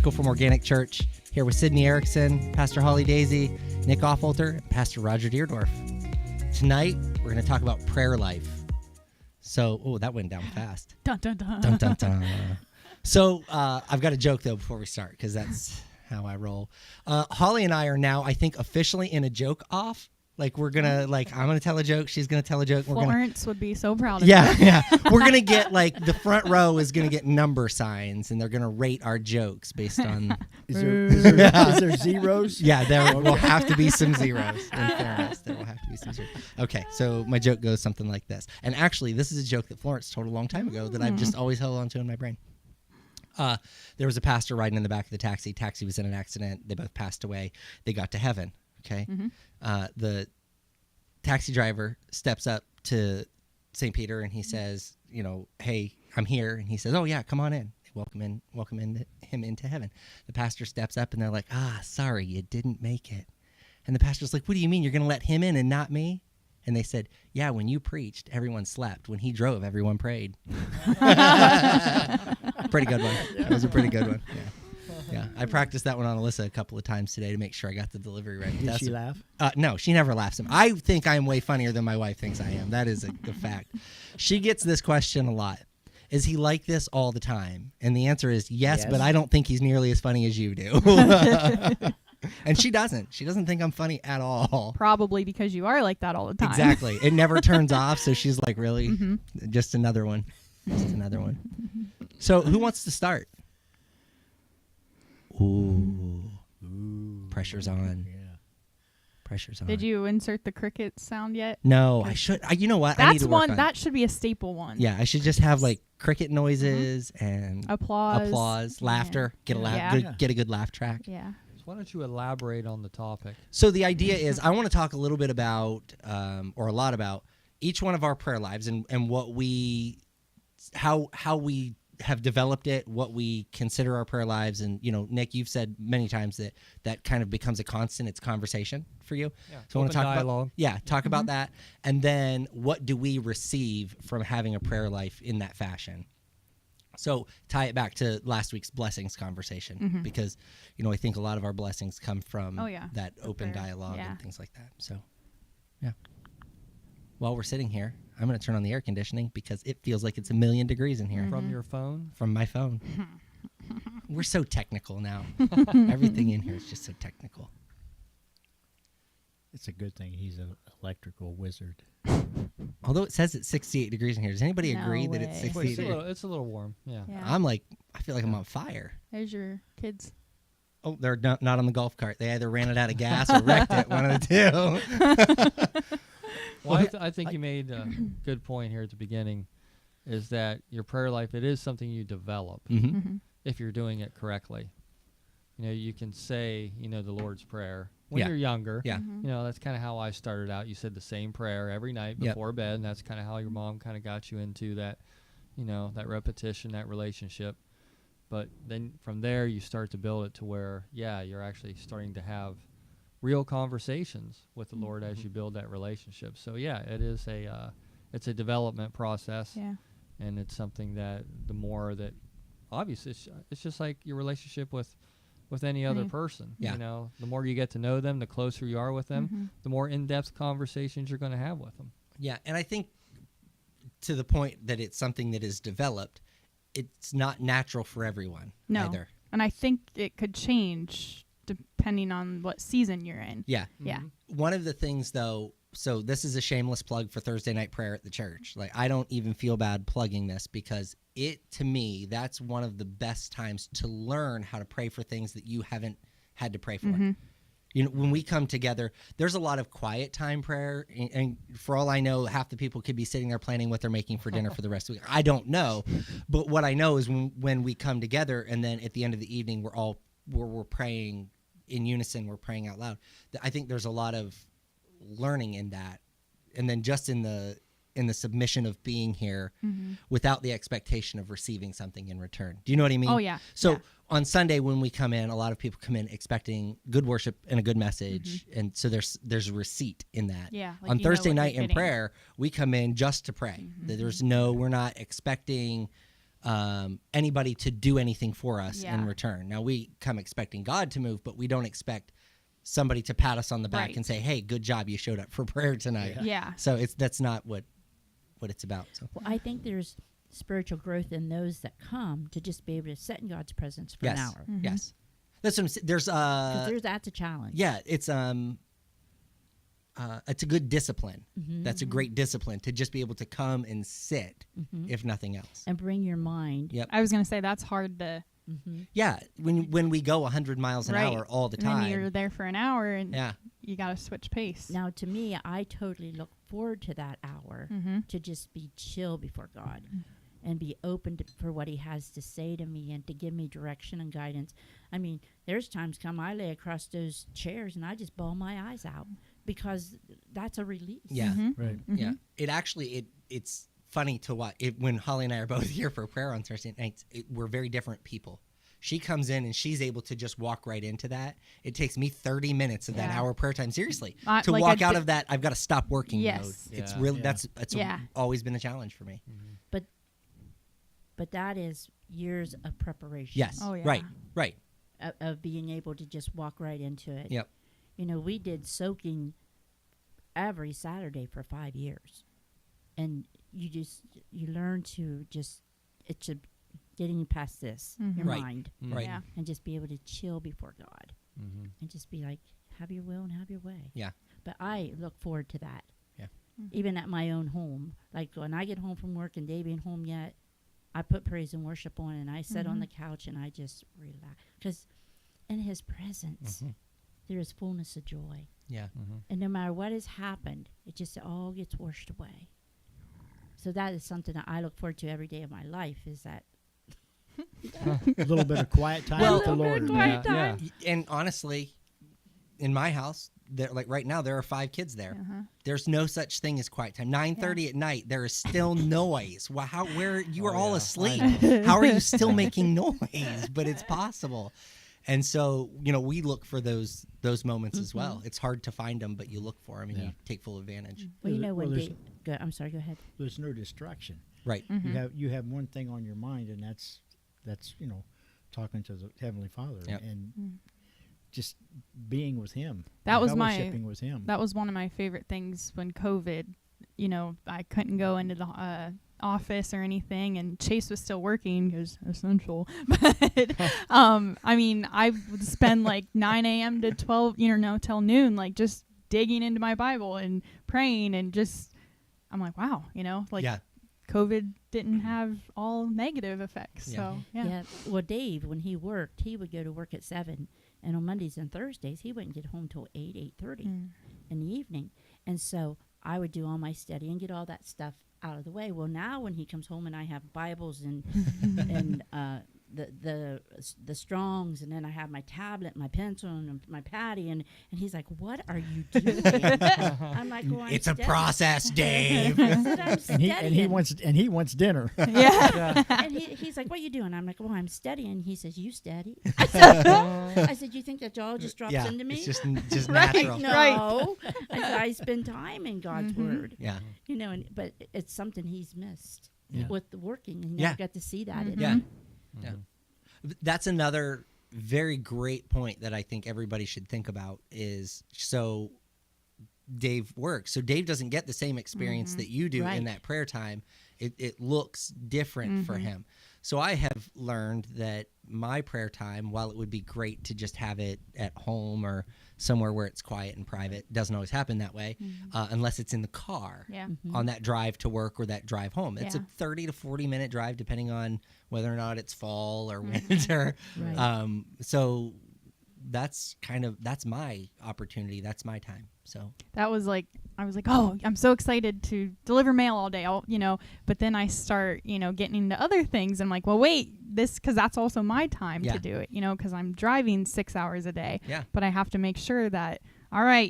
Michael from Organic Church, here with Sydney Erickson, Pastor Holly Daisy, Nick Offalter, and Pastor Roger Deerdorf. Tonight, we're going to talk about prayer life. So, that went down fast. Dun, dun, dun. Dun, dun, dun. So, I've got a joke, though, before we start, because that's how I roll. Holly and I are now, I think, officially in a joke off. Like, we're going to, I'm going to tell a joke. She's going to tell a joke. Florence would be so proud of Yeah, you. yeah. We're going to get, the front row is going to get number signs, and they're going to rate our jokes based on... Is there zeros? Yeah, there will have to be some zeros. In fairness, there will have to be some zeros. Okay, so my joke goes something like this. And actually, this is a joke that Florence told a long time ago that I've just always held on to in my brain. There was a pastor riding in the back of the taxi. Taxi was in an accident. They both passed away. They got to heaven. Okay. The taxi driver steps up to St. Peter and he says, hey, I'm here. And he says, oh yeah, come on in. They welcome him into heaven. The pastor steps up and they're like, sorry, you didn't make it. And the pastor's like, what do you mean? You're going to let him in and not me? And they said, yeah, when you preached, everyone slept. When he drove, everyone prayed. Pretty good one. That was a pretty good one. Yeah, I practiced that one on Alyssa a couple of times today to make sure I got the delivery right. Did she laugh? No, she never laughs. I think I am way funnier than my wife thinks I am. That is the fact. She gets this question a lot. Is he like this all the time? And the answer is yes, but I don't think he's nearly as funny as you do. And she doesn't. She doesn't think I'm funny at all. Probably because you are like that all the time. Exactly. It never turns off, so she's like, really? Just another one. Just another one. So who wants to start? Ooh. Pressure's on. Yeah. Pressure's on. Did you insert the cricket sound yet? No, I should. You know what? I need to work on that should be a staple one. Yeah, I should just have cricket noises and applause, laughter. Get a good laugh track. Yeah. So why don't you elaborate on the topic? So the idea is I want to talk a little bit about, or a lot about, each one of our prayer lives and what how we have developed it, what we consider our prayer lives. And, Nick, you've said many times that kind of becomes a constant. It's conversation for you. Yeah, so I want to talk dialogue. Talk about that. And then what do we receive from having a prayer life in that fashion? So tie it back to last week's blessings conversation because, I think a lot of our blessings come from that open dialogue and things like that. So, yeah. While we're sitting here, I'm going to turn on the air conditioning because it feels like it's 1,000,000 degrees in here. From your phone? From my phone. We're so technical now. Everything in here is just so technical. It's a good thing he's an electrical wizard. Although it says it's 68 degrees in here. Does anybody agree that it's 68 degrees? It's a little warm, yeah. I feel like I'm on fire. There's your kids. Oh, they're not on the golf cart. They either ran it out of gas or wrecked it, one of the two. Well, I think you made a good point here at the beginning, is that your prayer life, it is something you develop if you're doing it correctly. You can say, the Lord's Prayer when you're younger. Yeah. That's kind of how I started out. You said the same prayer every night before bed, and that's kind of how your mom kind of got you into that, that repetition, that relationship. But then from there, you start to build it to where, you're actually starting to have real conversations with the Lord as you build that relationship. So it is it's a development process, and it's something that the more that obviously it's just like your relationship with any other person. The more you get to know them, the closer you are with them, the more in-depth conversations you're going to have with them. Yeah, and I think to the point that it's something that is developed, it's not natural for everyone either. And I think it could change depending on what season you're in. Yeah. Yeah. One of the things, though, so this is a shameless plug for Thursday night prayer at the church. I don't even feel bad plugging this because to me, that's one of the best times to learn how to pray for things that you haven't had to pray for. When we come together, there's a lot of quiet time prayer. And for all I know, half the people could be sitting there planning what they're making for dinner for the rest of the week. I don't know. But what I know is when we come together and then at the end of the evening, we're praying in unison, we're praying out loud. I think there's a lot of learning in that. And then just in the submission of being here without the expectation of receiving something in return. Do you know what I mean? Oh, yeah. So on Sunday when we come in, a lot of people come in expecting good worship and a good message. And so there's a receipt in that. Yeah. On Thursday night in prayer, we come in just to pray. We're not expecting anybody to do anything for us Yeah. in return. Now we come expecting God to move, but we don't expect somebody to pat us on the back Right. and say, "Hey, good job, you showed up for prayer tonight." Yeah. So that's not what it's about. So Well, I think there's spiritual growth in those that come to just be able to sit in God's presence for yes, an hour. Mhm. yes, that's what I'm saying. There's 'Cause that's a challenge. yeah, it's a good discipline. Mhm. That's a great discipline to just be able to come and sit, Mhm. if nothing else. And bring your mind. Yep. I was gonna say that's hard to. Mm-hmm. Yeah, when we go 100 miles an Right. hour all the And then you're time. there for an hour, and Yeah, you gotta switch pace. Now, to me, I totally look forward to that hour Mm-hmm. to just be chill before God and be open for what He has to say to me and to give me direction and guidance. I mean, there's times come I lay across those chairs and I just bawl my eyes out because that's a release. yeah, Mm-hmm. Right. yeah. It actually it's funny to watch when Holly and I are both here for prayer on Thursday nights. We're very different people. She comes in and she's able to just walk right into that. It takes me 30 minutes of that Yeah. hour prayer time, seriously, Like to walk a out di- of that. I've got to stop working Yes. mode. It's Yeah. really Yeah. that's Yeah. always been a challenge for me. But that is years of preparation. Yes, Oh, yeah. right. Of being able to just walk right into it. Yep. You know, we did soaking every Saturday for 5 years. And you learn to just, it's getting past this, Mhm. your Right. mind, Right. Yeah. and just be able to chill before God Mm-hmm. and just be like, have your will and have your way. Yeah. But I look forward to that. Yeah. Even at my own home. Like when I get home from work and Dave ain't home yet, I put praise and worship on and I sit on Mhm. the couch and I just relax. Because in His presence, Mhm. there is fullness of joy. Yeah. Mm-hmm. And no matter what has happened, it just all gets washed away. So that is something that I look forward to every day of my life is that A little bit of quiet time Well- with the A little bit Lord. of quiet Yeah, time. And honestly, in my house, there like right now there are 5 kids there. Uh-huh. There's no such thing as quiet time. 9:30 at night, there is still noise. Where you are Oh, all yeah. asleep? I How are you still making noise? But it's possible. And so, we look for those moments as well. It's hard to find them, but you look for them and Yeah. you take full advantage. Well, you know when there's, Dave... I'm sorry, go ahead. there's no distraction. Right. Mhm. You have one thing on your mind, and that's talking to the Heavenly Father Yep. and Mm. just being with Him. That was my- fellowshipping with Him. That was one of my favorite things when COVID, I couldn't go into the office or anything, and Chase was still working because essential. But I would spend like 9 a.m. to 12, till noon, like just digging into my Bible and praying, and just I'm like, wow, yeah. COVID didn't have all negative effects. Yeah. So yeah. Well, Dave, when he worked, he would go to work at 7, and on Mondays and Thursdays, he wouldn't get home till 8:30 Mm. in the evening. And so I would do all my study and get all that stuff out of the way. Well, now when he comes home and I have Bibles and and the Strongs, and then I have my tablet, my pencil, and my Patty, and he's like, "What are you doing?" I'm like, "Well, I'm It's a studying." process, Dave. I said, "I'm and studying." he wants dinner. Yeah. And he's like, "What are you doing?" I'm like, "Well, I'm studying." He says, "You study?" I said, "You think that all just drops yeah. into me?" It's just Right. natural. No, Right. I said, I spend time in God's Mhm. Word, Yeah. but it's something he's missed Yeah. with the working, and he Yeah. never got to see that. Mhm. Yeah. Mm-hmm. Yeah. That's another very great point that I think everybody should think about is so Dave works. So Dave doesn't get the same experience Mhm. that you do Right. in that prayer time. It looks different for Mhm. him. So I have learned that my prayer time, while it would be great to just have it at home or somewhere where it's quiet and private, doesn't always happen that way unless it's in the car. Yeah. Mhm. On that drive to work or that drive home. It's Yeah. a 30 to 40-minute drive depending on whether or not it's fall or Mhm. winter. Right. So that's my opportunity. That's my time. So That was like, I was like, oh, I'm so excited to deliver mail all day, but then I start, getting into other things. I'm like, well, wait, because that's also my time Yeah. to do it, because I'm driving 6 hours a day. Yeah. But I have to make sure that, all right,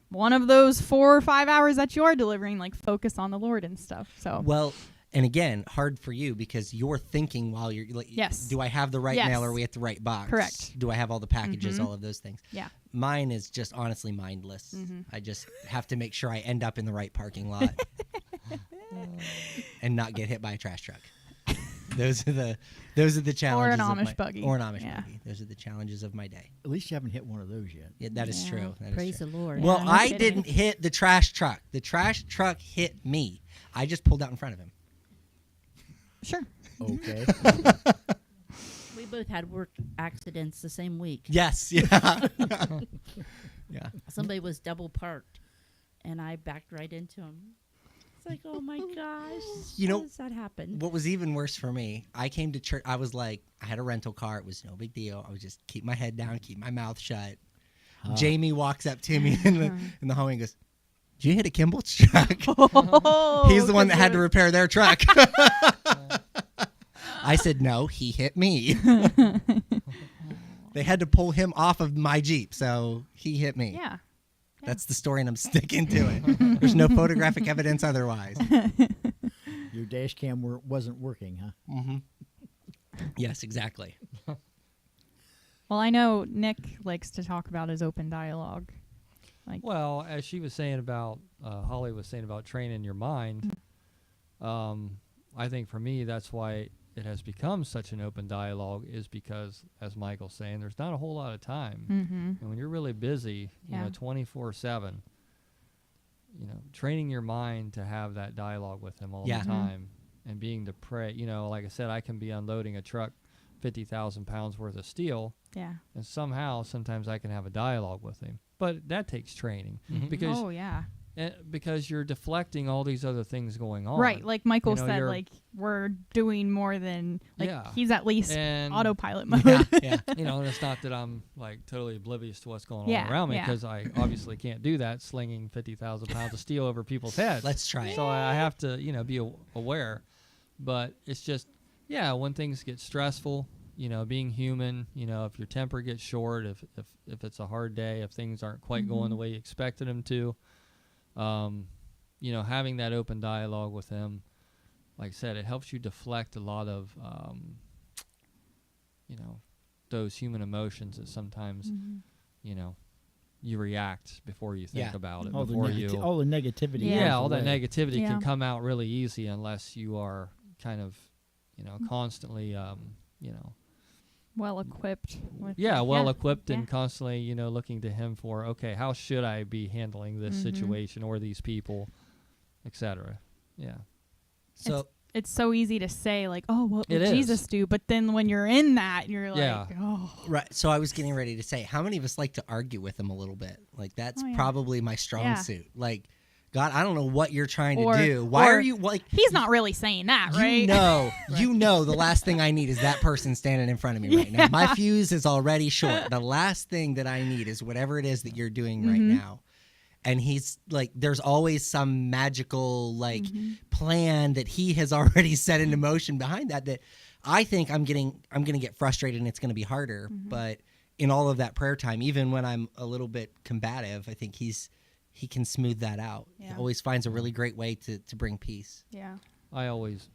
one of those 4 or 5 hours that you are delivering, like focus on the Lord and stuff. So well, and again, hard for you because you're thinking while you're like, Yes. do I have the right Yes. mail? Are we at the right box? Correct. Do I have all the packages? Mhm. All of those things. Yeah. Mine is just honestly mindless. Mhm. I just have to make sure I end up in the right parking lot and not get hit by a trash truck. those are the challenges. Or an of Amish buggy. Or an Amish Yeah. buggy. Those are the challenges of my day. At least you haven't hit one of those yet. Yeah, that is Yeah. true. That is Praise true. the Lord. Well, Yeah, no I kidding. didn't hit the trash truck. The trash truck hit me. I just pulled out in front of him. Sure. Okay. We both had work accidents the same week. Yes. Yeah. Yeah. Somebody was double parked, and I backed right into him. It's like, oh my gosh, You know, how does that happen? What was even worse for me, I came to church. I was like, I had a rental car. It was no big deal. I would just keep my head down, keep my mouth shut. Jamie walks up to me in the hallway and goes, "Did you hit a Kimball's truck?" He's the one that had to repair their truck. I said, "No, he hit me." They had to pull him off of my Jeep, so he hit me. Yeah. That's the story, and I'm sticking to it. There's no photographic evidence otherwise. Your dash cam wasn't working, huh? Mm-hmm. Yes, exactly. Well, I know Nick likes to talk about his open dialogue. Well, as she was saying about, Holly was saying about training your mind, I think for me that's why it has become such an open dialogue, is because, as Michael's saying, there's not a whole lot of time. Mm-hmm. And when you're really busy, you know, 24/7, you know, training your mind to have that dialogue with him all Yeah. the time and being to pray, you know, like I said, I can be unloading a truck 50,000 pounds worth of steel, Yeah. and sometimes I can have a dialogue with him. But that takes training Mhm. because Oh, yeah. because you're deflecting all these other things going on. Right. Like Michael You know, said, you're- like, we're doing more than, like, Yeah. he's at least And autopilot mode. Yeah, yeah. you know, and it's not that I'm like totally oblivious to what's going Yeah, on around me, yeah. because I obviously can't do that, slinging 50,000 pounds of steel over people's heads. Let's try it. So I have to, you know, be aware. But it's just, yeah, when things get stressful, you know, being human, you know, if your temper gets short, if it's a hard day, if things aren't quite going the way you expected them to, you know, having that open dialogue with him, like I said, it helps you deflect a lot of, you know, those human emotions that sometimes, you know, you react before you think Yeah. about it. All the, before you, all the negativity. Yeah. all that away. negativity Yeah. can come out really easy unless you are kind of, you know, constantly, you know, Well equipped. With well equipped yeah. and constantly, you know, looking to him for, okay, how should I be handling this situation or these people, etc. Yeah. So It's so easy to say, like, oh, what It would is. Jesus do? But then when you're in that, you're like, Yeah. oh. right. So I was getting ready to say, how many of us like to argue with him a little bit? Like that's Oh, yeah. probably my strong Yeah. suit. Like, God, I don't know what you're trying Or- to do. Why or are you like? He's not really saying that, right? You know, the last thing I need is that person standing in front of me right now. My fuse is already short. The last thing that I need is whatever it is that you're doing right now. And he's like, there's always some magical like plan that he has already set into motion behind that I think I'm going to get frustrated and it's going to be harder. But in all of that prayer time, even when I'm a little bit combative, I think he can smooth that out. Yeah. He always finds a really great way to bring peace. Yeah. I always,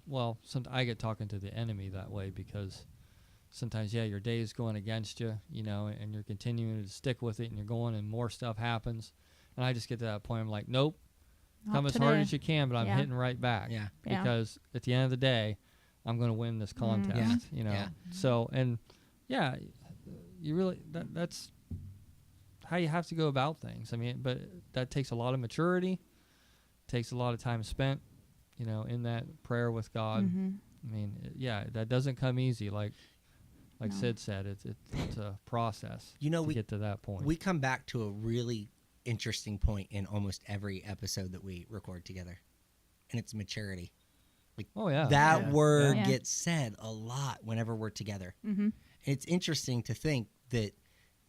I get talking to the enemy that way, because sometimes, your day is going against you, you know, and you're continuing to stick with it, and you're going, and more stuff happens. And I just get to that point, I'm like, nope, Not come as today. hard as you can, but I'm Yeah. hitting right back. Yeah. Yeah. Because at the end of the day, I'm going to win this contest, you know. Yeah. So, and you really, that's how you have to go about things. I mean, but that takes a lot of maturity, takes a lot of time spent, you know, in that prayer with God. I mean, that doesn't come easy. Like No. Sid said, it's a process. You know, to get to that point. We come back to a really interesting point in almost every episode that we record together, and it's maturity. Oh yeah, That word Yeah. gets said a lot whenever we're together. Mm-hmm. It's interesting to think that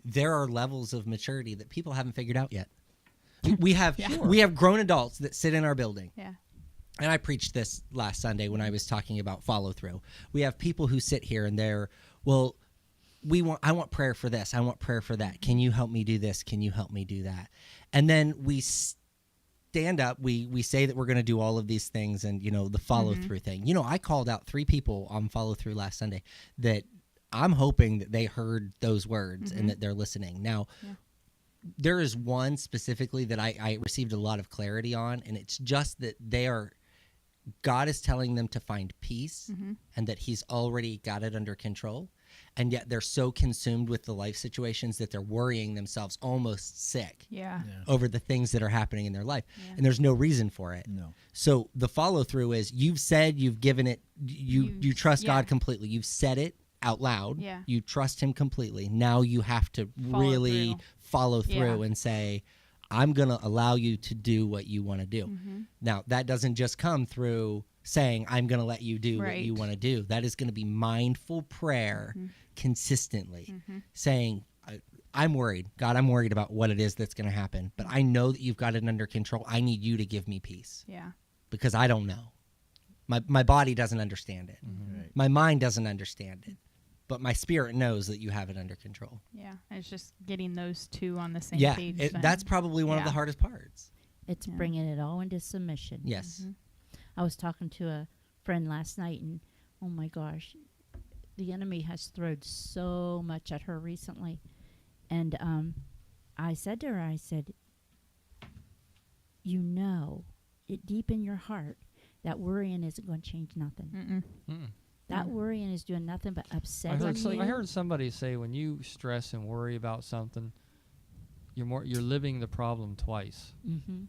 there are levels of maturity that people haven't figured out yet. We have we have grown adults that sit in our building. Yeah. And I preached this last Sunday when I was talking about follow through. We have people who sit here and they're, well, I want prayer for this. I want prayer for that. Can you help me do this? Can you help me do that? And then we stand up. We say that we're going to do all of these things, and, you know, the follow through thing. You know, I called out 3 people on follow through last Sunday that I'm hoping that they heard those words and that they're listening. Now, there is one specifically that I received a lot of clarity on, and it's just that they are God is telling them to find peace Mhm. and that he's already got it under control. And yet they're so consumed with the life situations that they're worrying themselves almost sick Yeah. over the things that are happening in their life. Yeah. And there's no reason for it. No. So the follow through is you've said, you've given it, you trust yeah. God completely. You've said it out loud. Yeah. You trust him completely. Now you have to Follow really through. follow through Yeah. and say, I'm going to allow you to do what you want to do. Mhm. Now, that doesn't just come through saying, I'm going to let you do what you Right. want to do. That is going to be mindful prayer Mhm. consistently, Mhm. saying, I'm worried. God, I'm worried about what it is that's going to happen, but I know that you've got it under control. I need you to give me peace Yeah. because I don't know. My body doesn't understand it. Right. My mind doesn't understand it, but my spirit knows that you have it under control. Yeah. And it's just getting those two on the same Yeah, page. that's probably one of Yeah. the hardest parts. It's Yeah. bringing it all into submission. Yes. Mhm. I was talking to a friend last night, and oh my gosh, the enemy has thrown so much at her recently. And I said to her, I said, you know, it deep in your heart that worrying isn't going to change nothing. Mm-mm. That Mm. worrying is doing nothing but I upsetting heard, you. I heard somebody say when you stress and worry about something, you're living the problem twice. Mm-hmm.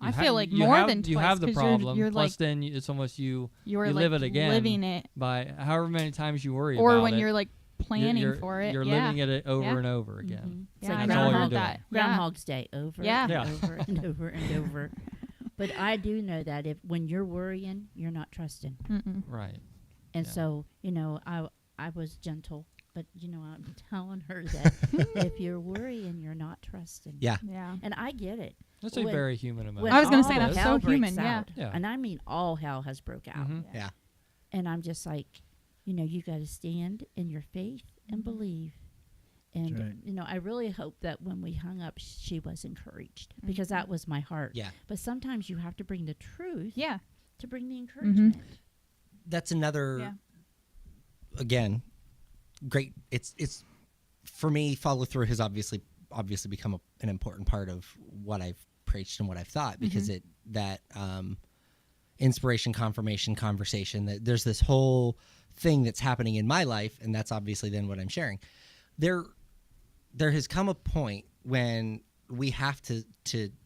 I feel like more than you twice, have the 'cause problem. You're Plus, like then it's almost you you're you like live it again living it, by however many times you worry or about when it. you're like planning you're, for it. You're yeah. living it over Yeah. and over again. It's Yeah, like I That's all you're heard doing. that. Groundhog's Day over Yeah. and Yeah. over and over and over. But I do know that if when you're worrying, you're not trusting. Mm-mm. Right. And Yeah. so, I was gentle, but I'm telling her that if you're worrying, you're not trusting. Yeah. Yeah. And I get it. That's a When- very human emotion. When I was gonna say all that's hell so human, breaks yeah. out, Yeah. And I mean all hell has broke out. Mhm. Yeah. And I'm just like, you got to stand in your faith and believe. And, That's right. I really hope that when we hung up, she was encouraged because that was my heart. Yeah. But sometimes you have to bring the truth Yeah. to bring the encouragement. That's another, Yeah. again, great. It's for me, follow through has obviously become an important part of what I've preached and what I've thought because that inspiration, confirmation, conversation, that there's this whole thing that's happening in my life, and that's obviously then what I'm sharing. There has come a point when we have to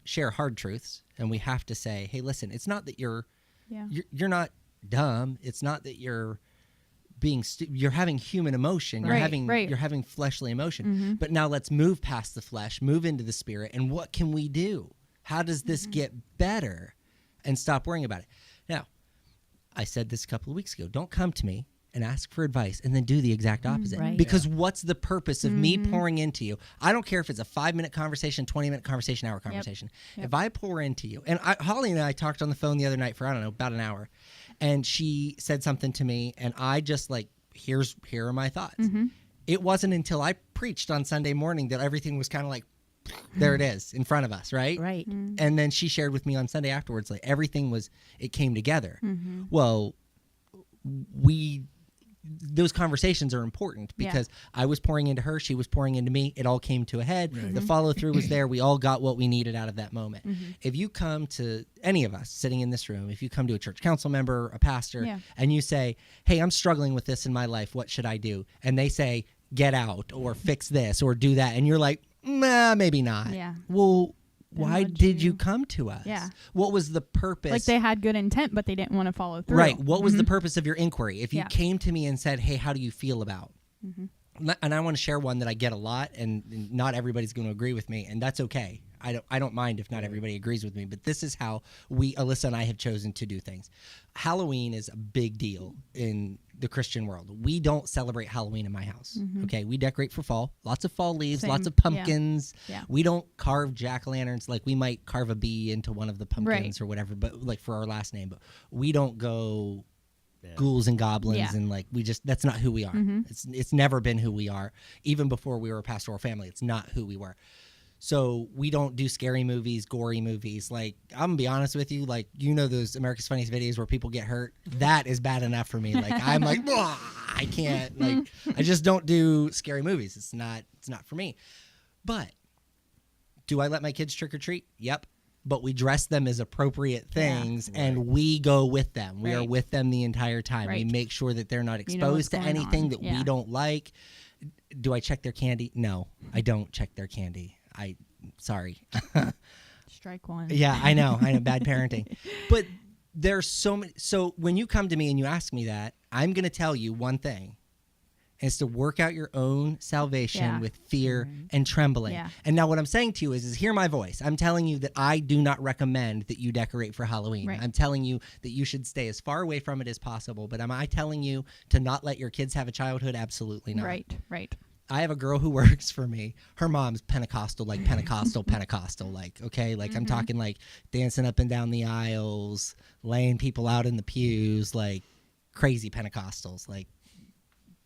share hard truths, and we have to say, hey, listen, it's not that you're not dumb. It's not that you're being you're having human emotion. You're Right. having fleshly emotion. Mhm. But now let's move past the flesh, move into the spirit, and what can we do? How does this get better? And stop worrying about it. Now, I said this a couple of weeks ago. Don't come to me and ask for advice and then do the exact opposite. Right. Because what's the purpose of me pouring into you? I don't care if it's a 5-minute conversation, 20-minute conversation, hour conversation. Yep. If I pour into you, and Holly and I talked on the phone the other night for, I don't know, about an hour, and she said something to me, and I just like, here are my thoughts. Mm-hmm. It wasn't until I preached on Sunday morning that everything was kind of like, there it is in front of us, right? Right. And then she shared with me on Sunday afterwards, like everything it came together. Mm-hmm. Well, those conversations are important because I was pouring into her, she was pouring into me. It all came to a head. Right. The follow through was there. We all got what we needed out of that moment. Mm-hmm. If you come to any of us sitting in this room, if you come to a church council member, a pastor, Yeah. and you say, hey, I'm struggling with this in my life, what should I do? And they say, get out or fix this or do that. And you're like, nah, maybe not. Yeah. Well, Then why what'd did you you- come to us? Yeah. What was the purpose? Like they had good intent, but they didn't want to follow through. Right. What was the Mhm. purpose of your inquiry? If you Yeah. came to me and said, hey, how do you feel about? Mhm. And I want to share one that I get a lot, and not everybody's going to agree with me, and that's okay. I don't mind if not everybody agrees with me, but this is how Alyssa and I have chosen to do things. Halloween is a big deal in the Christian world. We don't celebrate Halloween in my house. Okay, we decorate for fall. Lots of fall leaves, Same. lots of Yeah. pumpkins. Yeah. We don't carve jack-o'-lanterns. Like we might carve a bee into one of the pumpkins Right. or whatever, but like for our last name. But we don't go Yeah. ghouls and goblins Yeah. and like that's not who we are. Mhm. It's never been who we are. Even before we were a pastoral family, it's not who we were. So we don't do scary movies, gory movies. Like I'm gonna be honest with you, like those America's Funniest Videos where people get hurt. That is bad enough for me. Like I'm like, I can't. Like I just don't do scary movies. It's not for me. But do I let my kids trick or treat? Yep. but we dress them as appropriate things, Yeah. and we go with them. We are Right. with them the entire time. We Right. make sure that they're not You know what's exposed to going anything on. that Yeah. we don't like. Do I check their candy? No, I don't check their candy. Sorry. Strike one. Yeah, I know, bad parenting. But there's so many. So when you come to me and you ask me that, I'm going to tell you one thing. Is to work out your own salvation Yeah. with fear and trembling. Yeah. And now what I'm saying to you is hear my voice. I'm telling you that I do not recommend that you decorate for Halloween. Right. I'm telling you that you should stay as far away from it as possible. But am I telling you to not let your kids have a childhood? Absolutely not. Right. I have a girl who works for me. Her mom's Pentecostal, like Pentecostal, like, okay? Like I'm talking like dancing up and down the aisles, laying people out in the pews, like crazy Pentecostals, like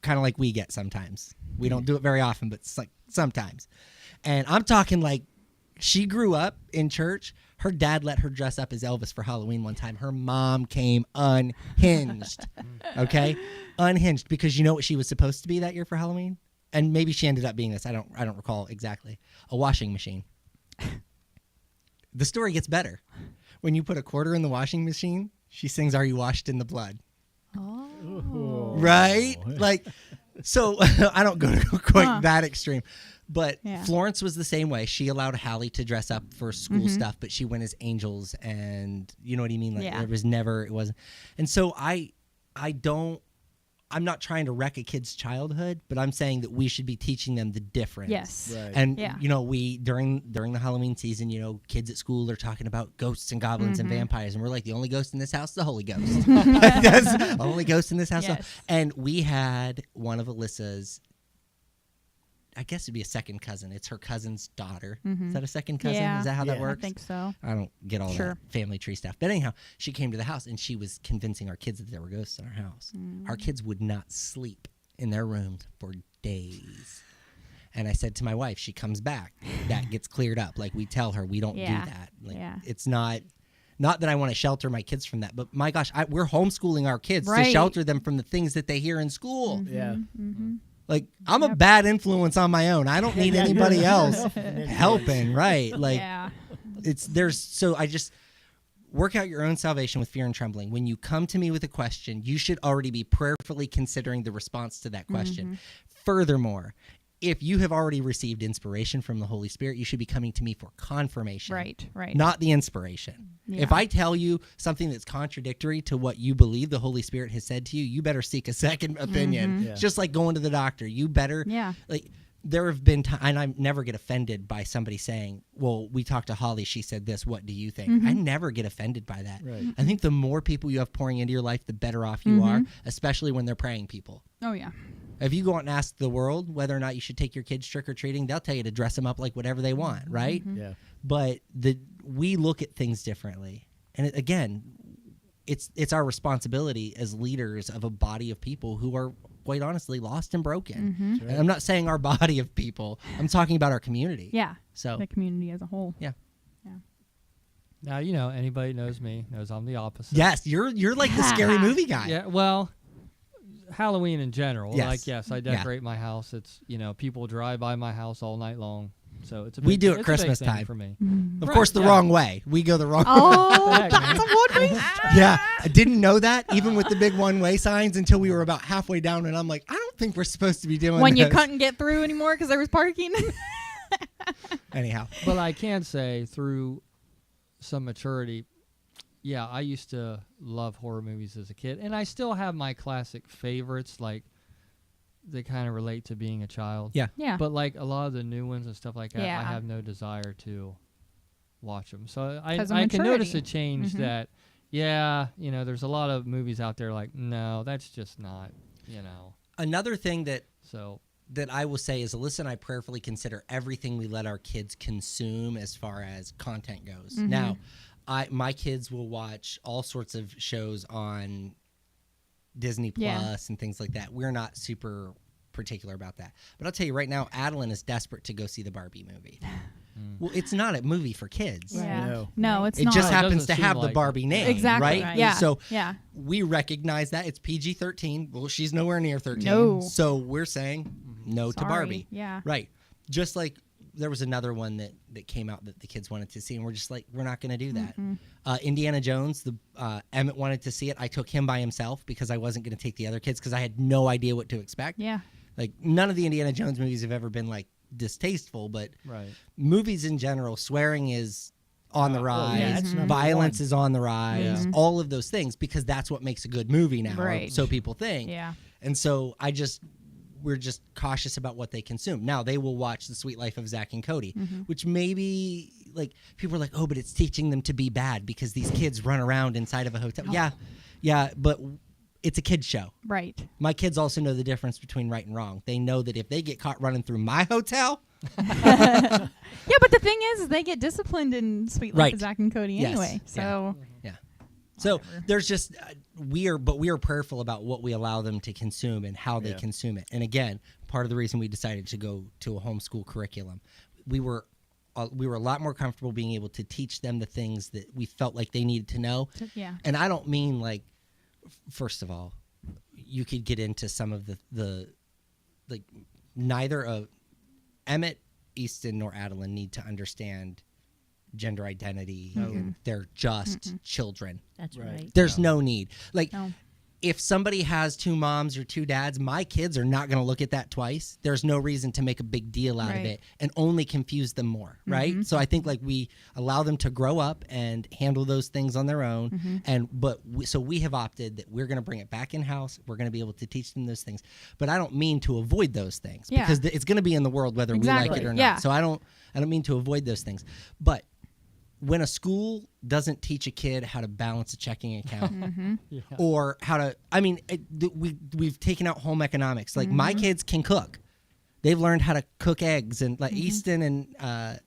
kind of like we get sometimes. We don't do it very often, but it's like sometimes. And I'm talking like she grew up in church. Her dad let her dress up as Elvis for Halloween one time. Her mom came unhinged, okay? Unhinged, because you know what she was supposed to be that year for Halloween? And maybe she ended up being this. I don't recall exactly. A washing machine. The story gets better. When you put a quarter in the washing machine, she sings, "Are you washed in the blood?" Oh. Right? Like, so I don't go quite Huh. that extreme. But Yeah. Florence was the same way. She allowed Hallie to dress up for school stuff, but she went as angels, and you know what I mean? Like Yeah. it wasn't. And so I'm not trying to wreck a kid's childhood, but I'm saying that we should be teaching them the difference. Yes. Right. And Yeah. you know, we during the Halloween season, you know, kids at school are talking about ghosts and goblins and vampires, and we're like, the only ghost in this house is the Holy Ghost. That's the only ghost in this house. Yes. And we had one of Alyssa's, I guess it'd be a second cousin. It's her cousin's daughter. Is that a second cousin? Yeah. Is that how that Yeah. works? I think so. I don't get all Sure. that family tree stuff. But anyhow, she came to the house and she was convincing our kids that there were ghosts in our house. Our kids would not sleep in their rooms for days. And I said to my wife, she comes back, that gets cleared up. Like we tell her, we don't Yeah. do that. Like Yeah. it's not that I want to shelter my kids from that, but my gosh, we're homeschooling our kids to Right. shelter them from the things that they hear in school. Yeah. Like I'm a bad influence on my own. I don't need anybody else helping, right? Like Yeah. I just work out your own salvation with fear and trembling. When you come to me with a question, you should already be prayerfully considering the response to that question. Furthermore, if you have already received inspiration from the Holy Spirit, you should be coming to me for confirmation. Right. Not the inspiration. Yeah. If I tell you something that's contradictory to what you believe the Holy Spirit has said to you, you better seek a second opinion. Yeah. It's just like going to the doctor. You better, Yeah. like, there have been times, and I never get offended by somebody saying, well, we talked to Holly, she said this, what do you think? I never get offended by that. Right. I think the more people you have pouring into your life, the better off you are, especially when they're praying people. Oh yeah. If you go out and ask the world whether or not you should take your kids trick-or-treating, they'll tell you to dress them up like whatever they want, right? Yeah. But we look at things differently. And again, it's our responsibility as leaders of a body of people who are, quite honestly, lost and broken. That's right. And I'm not saying our body of people. I'm talking about our community. Yeah. So, The community as a whole. yeah. Now, you know, anybody knows me, knows I'm the opposite. Yes, you're like the scary movie guy. Yeah, well, Halloween in general. Yes. Like, yes, I Yeah. decorate my house. It's, you know, people drive by my house all night long. So it's a We big, do it it's a big Christmas thing time. for me. Of Right, course, the yeah. wrong way. We go the wrong Oh, Heck, man. that's a one-way Yeah, I didn't know that, even with the big one-way signs, until we were about halfway down, and I'm like, I don't think we're supposed to be doing when you this. couldn't get through anymore because there was parking. Anyhow, But I can say through some maturity, yeah, I used to love horror movies as a kid, and I still have my classic favorites, like they kind of relate to being a child. Yeah. Yeah. But like a lot of the new ones and stuff like that, Yeah. I have no desire to watch them. So I 'Cause of can notice maturity. a change Mhm. that, yeah, you know, there's a lot of movies out there like, no, that's just not, you know. another thing that So I will say is Alyssa and I prayerfully consider everything we let our kids consume as far as content goes. Now, my kids will watch all sorts of shows on Disney Plus Yeah. and things like that. We're not super particular about that. But I'll tell you right now, Adeline is desperate to go see the Barbie movie. Well, it's not a movie for kids. Yeah. No. No, it's It not. just It happens doesn't to seem have the like Barbie it. name, Exactly. right? Yeah. So yeah. we recognize that it's PG-13. Well, she's nowhere near 13. No. So we're saying no to Sorry. Barbie. Yeah. Right. Just like there was another one that came out that the kids wanted to see, and we're just like, we're not going to do that. Indiana Jones, Emmett wanted to see it. I took him by himself because I wasn't going to take the other kids because I had no idea what to expect. Yeah. Like, none of the Indiana Jones movies have ever been like distasteful, but movies in general, swearing is on the rise, violence is on the rise, all of those things, because that's what makes a good movie now, or so people think. Yeah. And so we're just cautious about what they consume. Now, they will watch The Sweet Life of Zach and Cody, which maybe, like, people are like, oh, but it's teaching them to be bad because these kids run around inside of a hotel. Yeah, but it's a kid's show. Right. My kids also know the difference between right and wrong. They know that if they get caught running through my hotel... Yeah, but the thing is they get disciplined in Sweet Life of Zach and Cody anyway. So... Yeah. So there's just we are prayerful about what we allow them to consume and how they consume it. And again, part of the reason we decided to go to a homeschool curriculum, we were a lot more comfortable being able to teach them the things that we felt like they needed to know. Yeah. And I don't mean like, first of all, you could get into some of the like, neither of Emmett, Easton, nor Adeline need to understand gender identity, and they're just children. That's right. There's no need. Like, No. if somebody has two moms or two dads, my kids are not going to look at that twice. There's no reason to make a big deal out of it and only confuse them more, right? So I think, like, we allow them to grow up and handle those things on their own. So we have opted that we're going to bring it back in house. We're going to be able to teach them those things, but I don't mean to avoid those things because it's going to be in the world whether we like it or not. So I don't mean to avoid those things, but when a school doesn't teach a kid how to balance a checking account or how to, we've taken out home economics. Like, my kids can cook. They've learned how to cook eggs, and like Easton and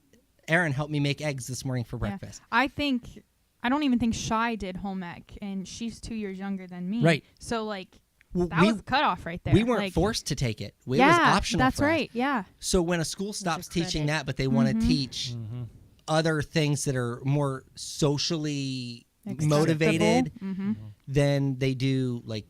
Aaron helped me make eggs this morning for breakfast. I don't even think Shy did home ec, and she's 2 years younger than me. Right. So, like, Well, that was the cutoff right there. We weren't like, forced to take it. It was optional that's for us. right. Yeah. So when a school stops teaching that, but they want to teach other things that are more socially motivated, then they do, like,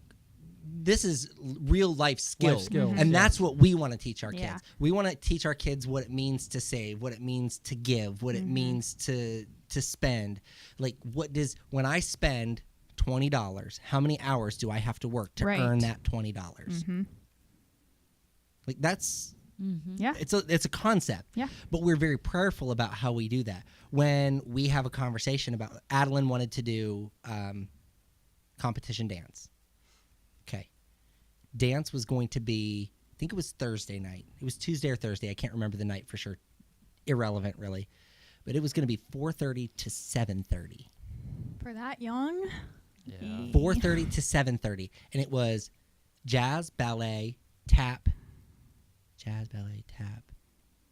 this is real life skills. And that's what we want to teach our kids. We want to teach our kids what it means to save, what it means to give, what it means to spend. Like, when I spend $20, how many hours do I have to work to earn that $20? Like, that's... Yeah, it's a concept. Yeah, but we're very prayerful about how we do that. When we have a conversation about, Adeline wanted to do competition dance. Okay, dance was going to be, I think it was Thursday night. It was Tuesday or Thursday. I can't remember the night for sure. Irrelevant, really. But it was going to be 4:30 to 7:30. For that young. Yeah. 4:30 to 7:30, and it was jazz, ballet, tap,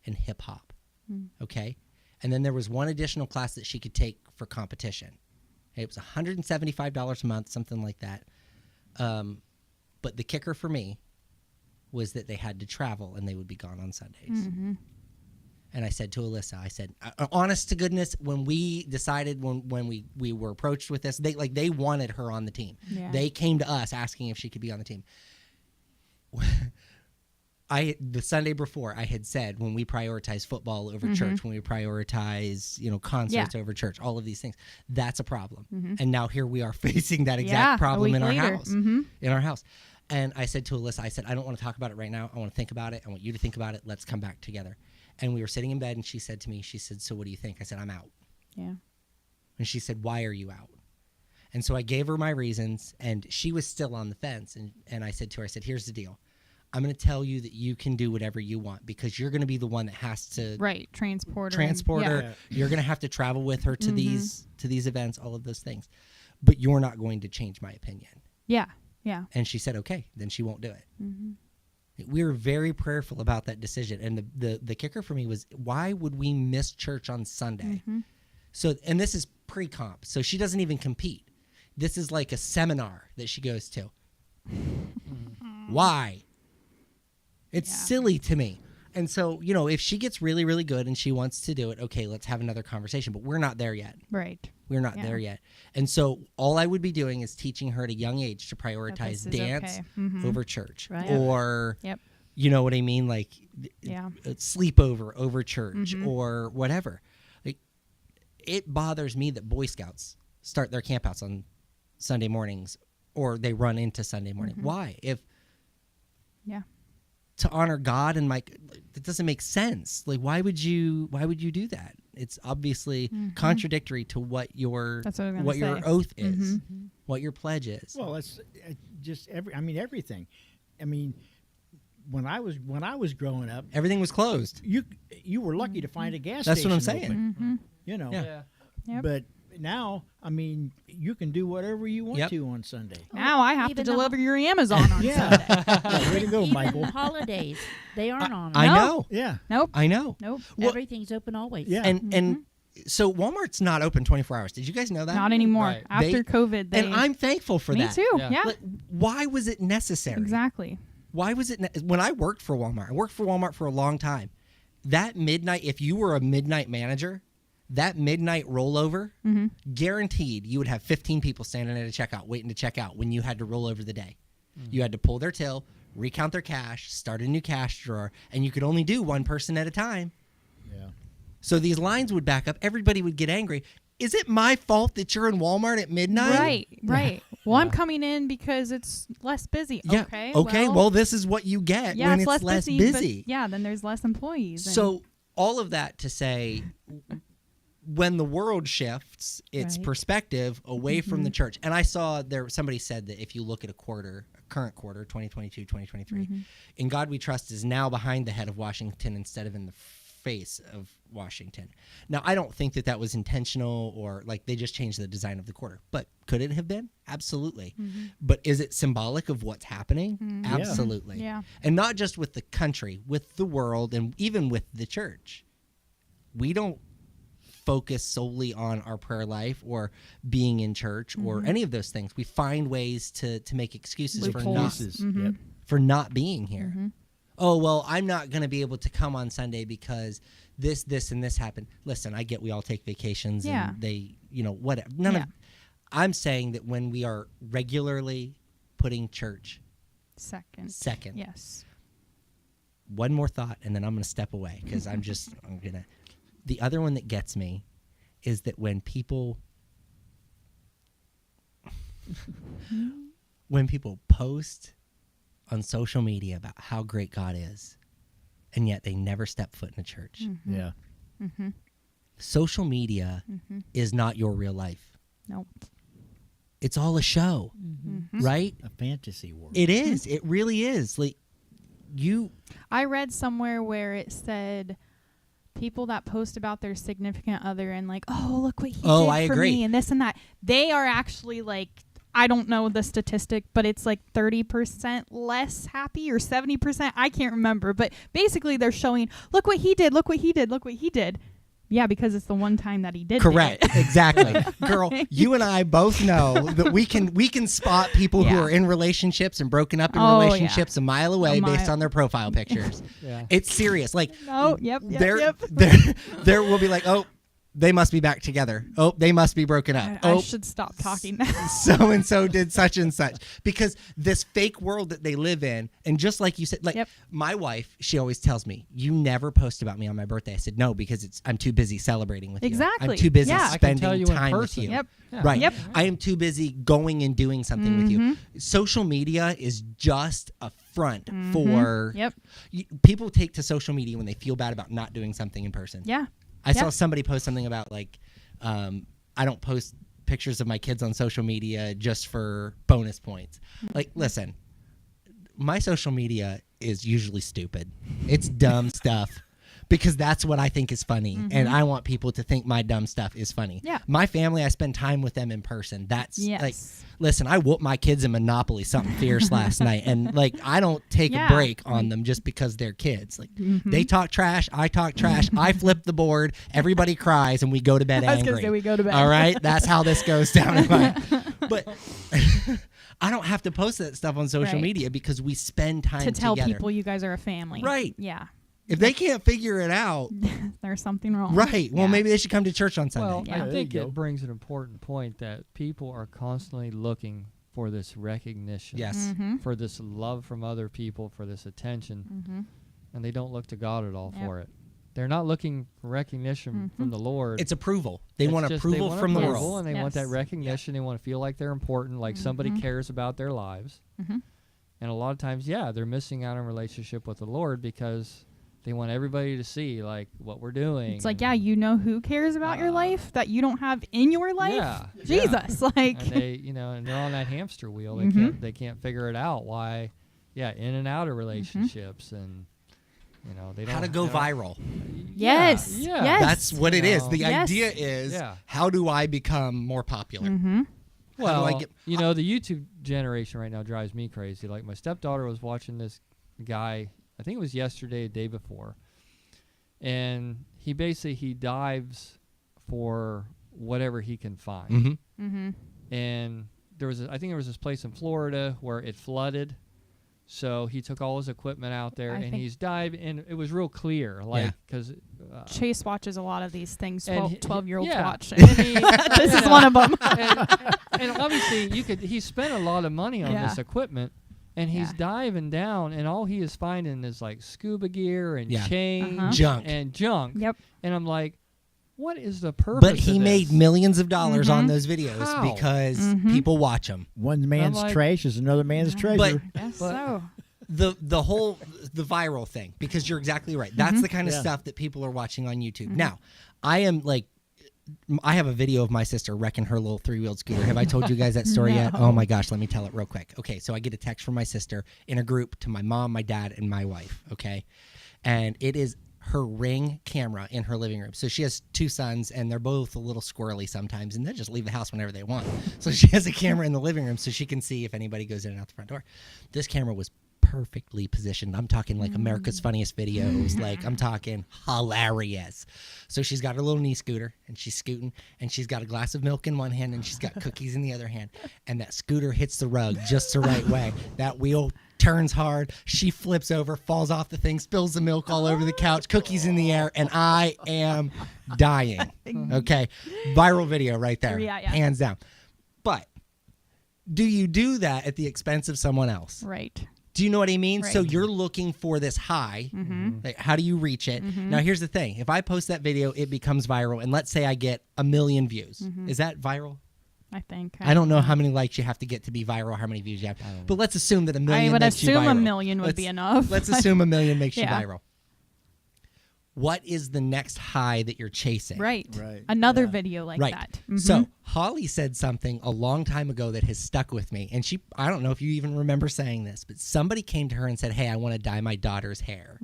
and hip hop. Okay, and then there was one additional class that she could take for competition. It was $175 a month, something like that. But the kicker for me was that they had to travel and they would be gone on Sundays. And I said to Alyssa, I said, honest to goodness, when we decided, when we were approached with this, they wanted her on the team. Yeah. They came to us asking if she could be on the team. The Sunday before, I had said, when we prioritize football over church, when we prioritize, concerts over church, all of these things, that's a problem. And now here we are facing that exact problem in our house. In our house. And I said to Alyssa, I said, I don't want to talk about it right now. I want to think about it. I want you to think about it. Let's come back together. And we were sitting in bed, and she said to me, so what do you think? I said, I'm out. Yeah. And she said, why are you out? And so I gave her my reasons, and she was still on the fence. And I said to her, here's the deal. I'm going to tell you that you can do whatever you want because you're going to be the one that has to transport her. Yeah. You're going to have to travel with her to these events, all of those things. But you're not going to change my opinion. Yeah. Yeah. And she said, okay, then she won't do it. We were very prayerful about that decision. And the kicker for me was, why would we miss church on Sunday? So, and this is pre-comp, so she doesn't even compete. This is like a seminar that she goes to. Why? It's silly to me. And so, if she gets really, really good and she wants to do it, okay, let's have another conversation. But we're not there yet. Right. We're not there yet. And so all I would be doing is teaching her at a young age to prioritize dance over church. Right. Or, You know what I mean? Like Yeah. sleepover over church Mhm. or whatever. Like, it bothers me that Boy Scouts start their campouts on Sunday mornings, or they run into Sunday morning. Mhm. Why? If Yeah. to honor God and it doesn't make sense. Like, why would you do that? It's obviously Mhm. contradictory to what your That's what I was gonna what your say. oath is, Mhm. what your pledge is. Well, it's just everything. I mean, when I was growing up, Everything was closed. you were lucky to find a gas That's station. what I'm saying. open, Mhm. you know. Yeah. Yep. But now, I mean, you can do whatever you want Yep. to on Sunday. Now I have to Even the deliver your Amazon on Yeah. Sunday. Yeah, way to go, Even Michael. holidays, they aren't on. I No. know. Yeah, Nope. I know. Nope. Well, Everything's open always. yeah. and so Walmart's not open 24 hours. Did you guys know that? Not anymore. Right. After COVID, they. And I'm thankful for me that. too. Yeah. Yeah. Like, why was it necessary? Exactly. Why was it when I worked for Walmart? I worked for Walmart for a long time. That midnight, if you were a midnight manager, that midnight rollover, Mm-hmm. guaranteed you would have 15 people standing at a checkout waiting to check out when you had to roll over the day. You had to pull their till, recount their cash, start a new cash drawer, and you could only do one person at a time. Yeah. So these lines would back up. Everybody would get angry. Is it my fault that you're in Walmart at midnight? Right. Right. Well, I'm Yeah. coming in because it's less busy. Yeah. Okay. Okay. Well, this is what you get yeah, when it's less busy. busy. But yeah, then there's less employees. and- So all of that to say, when the world shifts its Right. perspective away from the church, and I saw somebody said that if you look at a current quarter, 2022, 2023, In God We Trust is now behind the head of Washington instead of in the face of Washington. Now, I don't think that was intentional or like they just changed the design of the quarter, but could it have been? Absolutely. But is it symbolic of what's happening? Absolutely. Yeah. And not just with the country, with the world, and even with the church. We don't focus solely on our prayer life or being in church or any of those things. We find ways to make excuses for Excuses. Mm-hmm. Yep. not being here. Oh, well, I'm not going to be able to come on Sunday because this, and this happened. Listen, I get we all take vacations Yeah. and they, whatever. Yeah. I'm saying that when we are regularly putting church second. Yes. one more thought, and then I'm going to step away because the other one that gets me is that when people post on social media about how great God is, and yet they never step foot in a church. Yeah. Social media is not your real life. Nope. It's all a show, right? A fantasy world. It is. It really is. Like I read somewhere where it said people that post about their significant other and like, oh, look what he did I for agree. me and this and that. They are actually like, I don't know the statistic, but it's like 30% less happy or 70%. I can't remember. But basically they're showing, look what he did, look what he did, look what he did. Yeah, because it's the one time that he did. correct. it. Exactly. Girl, you and I both know that we can spot people who Yeah. are in relationships and broken up in Oh, yeah. relationships a mile away A mile. based on their profile pictures. Yeah. It's serious. Like Oh, yep. there will be like, oh, they must be back together. Oh, they must be broken up. I should stop talking now. So and so did such and such, because this fake world that they live in, and just like you said, like Yep. my wife, she always tells me, you never post about me on my birthday. I said, no, because I'm too busy celebrating with you. Exactly. I'm too busy Yeah. I can tell spending you in time with person. you. Yep. Yeah. Right. Yep. I am too busy going and doing something with you. Social media is just a front for Yep. people take to social media when they feel bad about not doing something in person. Yeah. I saw Yep. somebody post something about like, I don't post pictures of my kids on social media just for bonus points. Like, listen, my social media is usually stupid. It's dumb stuff because that's what I think is funny. And I want people to think my dumb stuff is funny. Yeah. My family, I spend time with them in person. That's Yes. like, listen, I whooped my kids in Monopoly something fierce last night. And like, I don't take Yeah. a break on them just because they're kids. Like, they talk trash. I talk trash. I flip the board. Everybody cries and we go to bed I was angry. gonna say we go to bed. All right. That's how this goes down in my, but I don't have to post that stuff on social Right. media because we spend time To tell together. people you guys are a family. Right. Yeah. If they can't figure it out, There's something wrong. right. Well, Yeah. maybe they should come to church on Sunday. Well, Yeah. I There think you it go. brings an important point that people are constantly looking for this recognition. Yes. For this love from other people, for this attention, and they don't look to God at all for it. They're not looking for recognition from the Lord. It's approval. They want approval from the world. And they want that recognition. They want to feel like they're important, like somebody cares about their lives. And a lot of times, they're missing out on relationship with the Lord because they want everybody to see like what we're doing. It's like, you know who cares about your life that you don't have in your life? Yeah, Jesus, like. And they, and they're on that hamster wheel. They can't figure it out. Why? Yeah, in and out of relationships, and they don't. How to go viral? Yes. Yes. That's what it is. The idea is, how do I become more popular? Well, the YouTube generation right now drives me crazy. Like my stepdaughter was watching this guy. I think it was yesterday, the day before, and he dives for whatever he can find. And I think there was this place in Florida where it flooded, so he took all his equipment out there and he's diving, and it was real clear, like because Chase watches a lot of these things 12-year-olds watch. And this is one of them. and obviously, he spent a lot of money on this equipment. And he's diving down, and all he is finding is like scuba gear and chains and junk. Yep. And I'm like, what is the purpose? But he made millions of dollars on those videos because people watch them. One man's trash is another man's treasure. So the viral thing, because you're exactly right. That's the kind of stuff that people are watching on YouTube. Now, I have a video of my sister wrecking her little 3-wheeled scooter. Have I told you guys that story yet? Oh my gosh, let me tell it real quick. Okay, so I get a text from my sister in a group to my mom, my dad, and my wife, okay? And it is her Ring camera in her living room. So she has 2 sons, and they're both a little squirrely sometimes, and they just leave the house whenever they want. So she has a camera in the living room so she can see if anybody goes in and out the front door. This camera was perfectly positioned. I'm talking like America's Funniest Videos. Like, I'm talking hilarious. So she's got her little knee scooter, and she's scooting, and she's got a glass of milk in one hand, and she's got cookies in the other hand. And that scooter hits the rug just the right way. That wheel turns hard. She flips over, falls off the thing, spills the milk all over the couch, cookies in the air, and I am dying. Okay. Viral video right there. Hands down. But do you do that at the expense of someone else? Right. Do you know what I mean? Right. So you're looking for this high. Like, how do you reach it? Now, here's the thing. If I post that video, it becomes viral, and let's say I get 1 million views. Is that viral? I think. I don't know how many likes you have to get to be viral, how many views you have. But let's assume that 1 million makes you viral. I would assume 1 million would be enough. Let's assume 1 million makes you viral. What is the next high that you're chasing? Right. Another video like that. So Holly said something a long time ago that has stuck with me. And I don't know if you even remember saying this, but somebody came to her and said, hey, I want to dye my daughter's hair.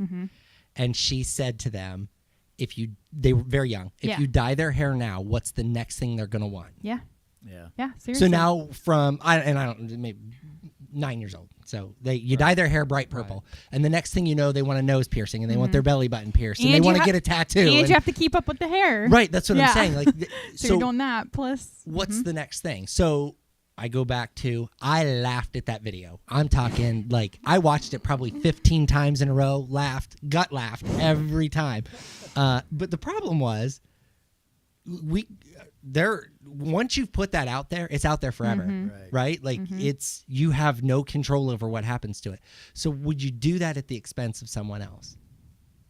And she said to them, they were very young, if you dye their hair now, what's the next thing they're going to want? Yeah, seriously. So now maybe 9 years old. So you dye their hair bright purple, and the next thing you know, they want a nose piercing, and they want their belly button pierced, and they want to get a tattoo. And you have to keep up with the hair. Right, that's what I'm saying. Like, so you're doing that, plus... What's the next thing? So I go back to, I laughed at that video. I'm talking, like, I watched it probably 15 times in a row, gut laughed every time. But the problem was, once you've put that out there, it's out there forever, right? Like, you have no control over what happens to it. So would you do that at the expense of someone else?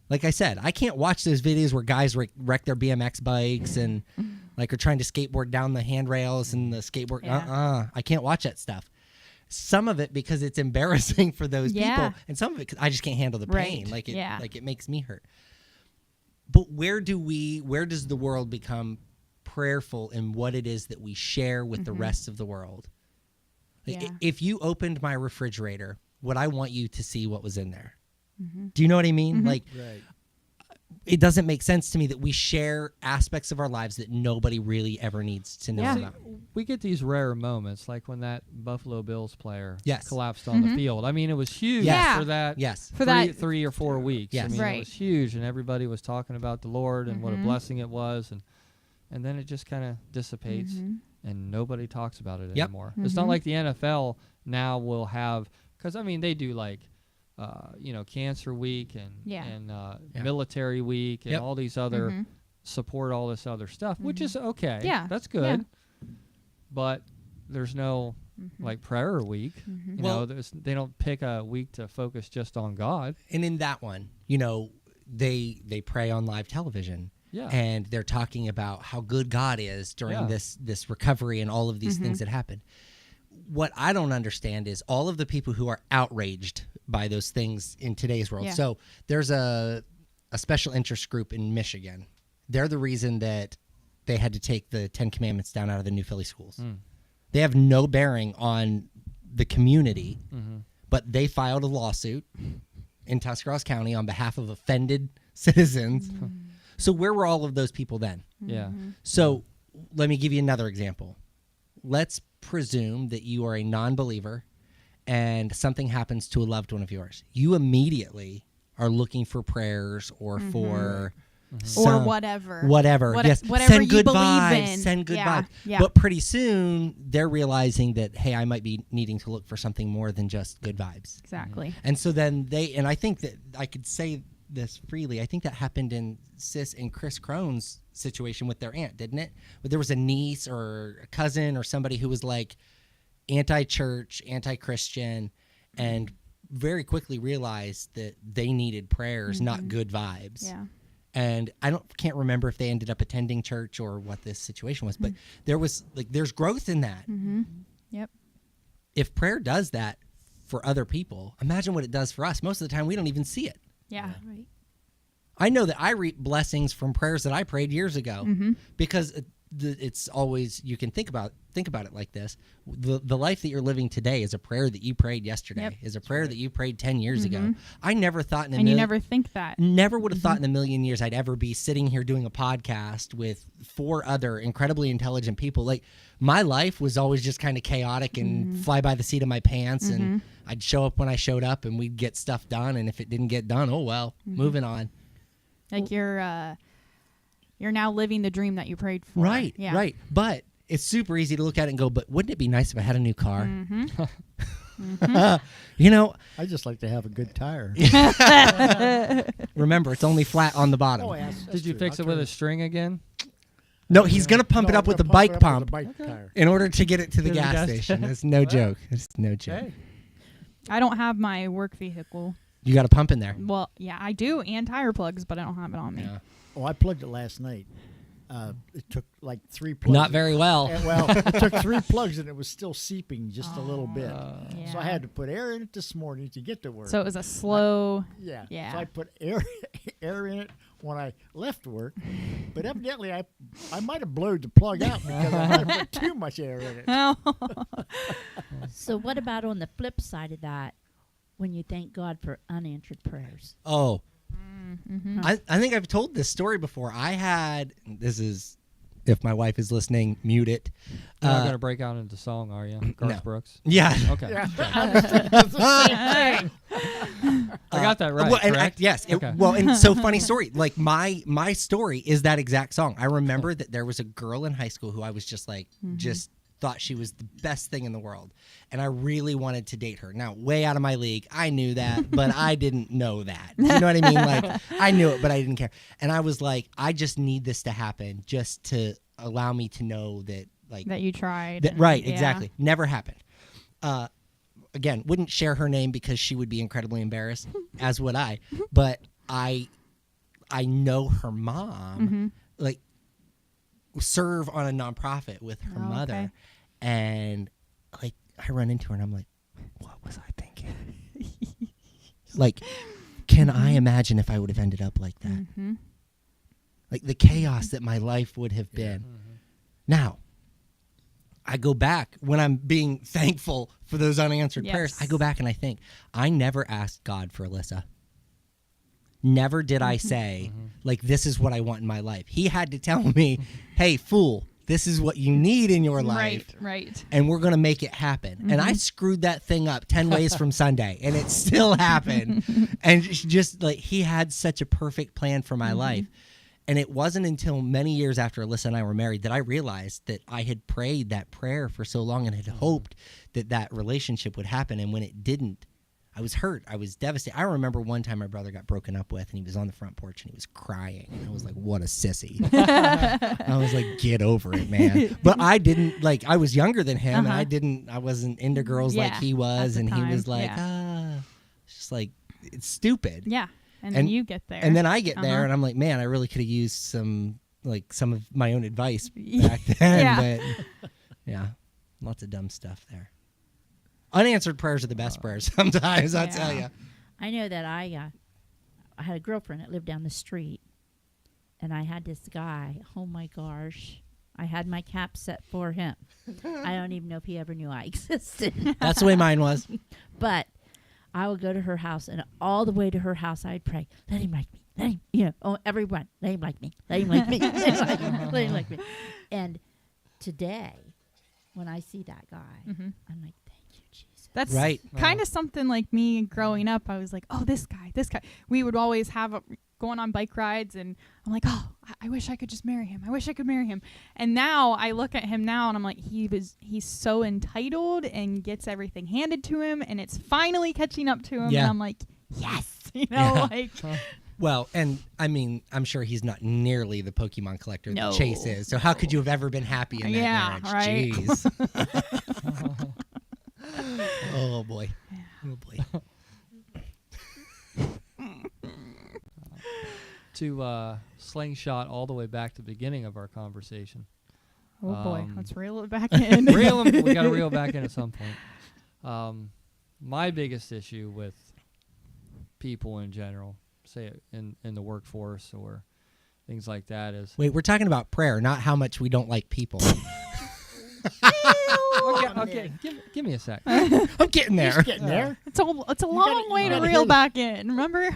Like I said, I can't watch those videos where guys wreck their BMX bikes and like are trying to skateboard down the handrails and the skateboard. I can't watch that stuff. Some of it because it's embarrassing for those people, and some of it because I just can't handle the pain. Like it makes me hurt. But where does the world become prayerful in what it is that we share with the rest of the world? Like, if you opened my refrigerator, would I want you to see what was in there? Do you know what I mean? Like, it doesn't make sense to me that we share aspects of our lives that nobody really ever needs to know about. We get these rare moments, like when that Buffalo Bills player Yes. collapsed on the field. I mean, it was huge Yes. for that. Yes. For that 3 or 4 weeks. Yes. I mean, Right. it was huge, and everybody was talking about the Lord and what a blessing it was, and then it just kind of dissipates, and nobody talks about it anymore. It's not like the NFL now will have, because I mean they do like. Cancer Week and Military Week and all these other support all this other stuff, which is okay. Yeah, that's good. But there's no like prayer week. Mm-hmm. You know, they don't pick a week to focus just on God. And in that one, you know, they pray on live television. Yeah. And they're talking about how good God is during this recovery and all of these things that happen. What I don't understand is all of the people who are outraged by those things in today's world. Yeah. So there's a special interest group in Michigan. They're the reason that they had to take the 10 Commandments down out of the New Philly schools. They have no bearing on the community, but they filed a lawsuit in Tuscarawas County on behalf of offended citizens. So where were all of those people then? Yeah. So let me give you another example. Let's presume that you are a non-believer and something happens to a loved one of yours. You immediately are looking for prayers or for or whatever. Yes. Whatever send you good believe vibes. in. Send good Yeah, vibes. yeah. But pretty soon they're realizing that, hey, I might be needing to look for something more than just good vibes. Exactly. And so then and I think that I could say this freely. I think that happened in Sis and Chris Crone's situation with their aunt, didn't it? Where there was a niece or a cousin or somebody who was like anti-church, anti-Christian, and very quickly realized that they needed prayers, not good vibes. Yeah. And I can't remember if they ended up attending church or what this situation was, but there's growth in that. Yep. If prayer does that for other people, imagine what it does for us. Most of the time we don't even see it. Yeah. Right. I know that I reap blessings from prayers that I prayed years ago because it's always, you can think about it like this. The life that you're living today is a prayer that you prayed yesterday, is a prayer that you prayed 10 years ago. I never thought you never think that. Never would have thought in a million years I'd ever be sitting here doing a podcast with 4 other incredibly intelligent people. Like, my life was always just kind of chaotic and fly by the seat of my pants, and I'd show up when I showed up and we'd get stuff done, and if it didn't get done, oh well, moving on. Like you're now living the dream that you prayed for. Right, Yeah. right. But it's super easy to look at it and go, but wouldn't it be nice if I had a new car? You know, I just like to have a good tire. remember, it's only flat on the bottom. Oh, yeah, that's Did you true. fix I'll it with turn a string again? No, he's going to pump it No, up I'm with the gonna bike it up with pump the bike tire. in order to get it to the To the gas gas station. station. It's no joke. It's no joke. Hey. I don't have my work vehicle. You got a pump in there. Well, yeah, I do, and tire plugs, but I don't have it on me. Yeah. Oh, I plugged it last night. It took like 3 plugs. Not very well. Well, it took 3 plugs and it was still seeping just a little bit. Yeah. So I had to put air in it this morning to get to work. So it was a slow. Yeah. Yeah. So I put air in it when I left work, but evidently I might have blowed the plug out because I might have put too much air in it. So what about on the flip side of that, when you thank God for unanswered prayers? Oh, Mm-hmm. I think I've told this story before. This is, if my wife is listening, mute it. You're not going to break out into song, are you? Garth no. Brooks? Yeah. Okay. Yeah. It's the same thing. I got that right, Well, and correct? yes. Okay. And so funny story. Like my story is that exact song. I remember that there was a girl in high school who I was just like, just thought she was the best thing in the world. And I really wanted to date her. Now, way out of my league. I knew that, but I didn't know that. You know what I mean? Like, I knew it, but I didn't care. And I was like, I just need this to happen just to allow me to know that, like, That you tried. that, right, Yeah. exactly. Never happened. Again, wouldn't share her name because she would be incredibly embarrassed, as would I. But I know her mom, like, serve on a nonprofit with her Oh, mother, okay. and like I run into her and I'm like, what was I thinking? Like, can I imagine if I would have ended up like that? Mm-hmm. Like the chaos that my life would have been. Now, I go back when I'm being thankful for those unanswered prayers. I go back and I think, I never asked God for Alyssa. Never did I say, like, this is what I want in my life. He had to tell me, hey, fool, this is what you need in your life. Right. And we're going to make it happen. And I screwed that thing up 10 ways from Sunday, and it still happened. And it's just like, he had such a perfect plan for my life. And it wasn't until many years after Alyssa and I were married that I realized that I had prayed that prayer for so long and had hoped that that relationship would happen. And when it didn't, I was hurt. I was devastated. I remember one time my brother got broken up with, and he was on the front porch, and he was crying. And I was like, what a sissy. I was like, get over it, man. But I didn't, like, I was younger than him, and I wasn't into girls like he was, and he was like, it's just like, it's stupid. Yeah. And then you get there. And then I get there, and I'm like, man, I really could have used some of my own advice back then. But yeah, lots of dumb stuff there. Unanswered prayers are the best prayers sometimes, I'll tell you. I know that I had a girlfriend that lived down the street, and I had this guy. Oh, my gosh. I had my cap set for him. I don't even know if he ever knew I existed. That's the way mine was. But I would go to her house, and all the way to her house, I'd pray, let him like me. Let him, everyone, let him like me. Let him like me. Let him like me. Let him like me. And today, when I see that guy, I'm like, thank you, Jesus. That's kind of something like me growing up. I was like, oh, this guy. We would always have going on bike rides, and I'm like, oh, I wish I could just marry him. I wish I could marry him. And now I look at him now, and I'm like, he's so entitled and gets everything handed to him, and it's finally catching up to him. And I'm like, yes, like. Well, and I mean, I'm sure he's not nearly the Pokemon collector that Chase is. So how could you have ever been happy in that marriage? Right? Jeez. Oh boy. Oh boy. To slingshot all the way back to the beginning of our conversation. Oh boy, let's reel it back in. We got to reel back in at some point. My biggest issue with people in general, say in the workforce or things like that, is wait, we're talking about prayer, not how much we don't like people. Okay, give me a sec. I'm getting there. Getting there. It's a long way to reel back in. Remember?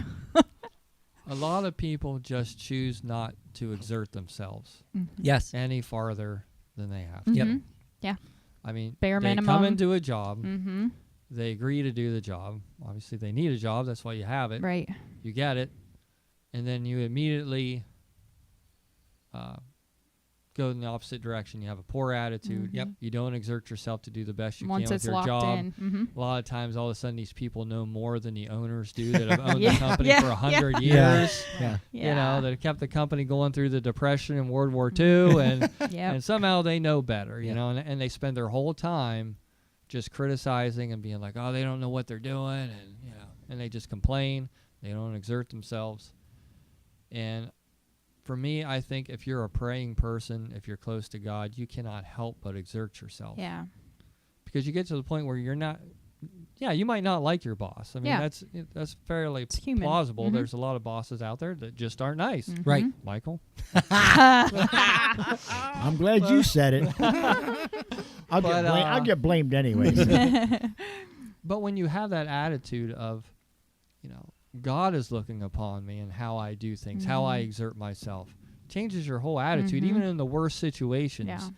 A lot of people just choose not to exert themselves Yes. any farther than they have. Yep. Yeah. I mean, bare they minimum. come into a job. They agree to do the job. Obviously, they need a job. That's why you have it. Right. You get it. And then you immediately go in the opposite direction. You have a poor attitude. Yep. You don't exert yourself to do the best you Once can it's with your locked job. in. A lot of times, all of a sudden, these people know more than the owners do that have owned the company Yeah. for 100 Yeah. years. Yeah. You know, that have kept the company going through the Depression and World War II, and and somehow they know better, you know, and they spend their whole time just criticizing and being like, oh, they don't know what they're doing, and and they just complain. They don't exert themselves. And for me, I think if you're a praying person, if you're close to God, you cannot help but exert yourself. Yeah. Because you get to the point where you're not. Yeah, you might not like your boss. I mean, that's fairly plausible. There's a lot of bosses out there that just aren't nice. Right. Michael? I'm glad you said it. I'll get blamed anyways. But when you have that attitude of, God is looking upon me and how I do things, how I exert myself, changes your whole attitude. Even in the worst situations,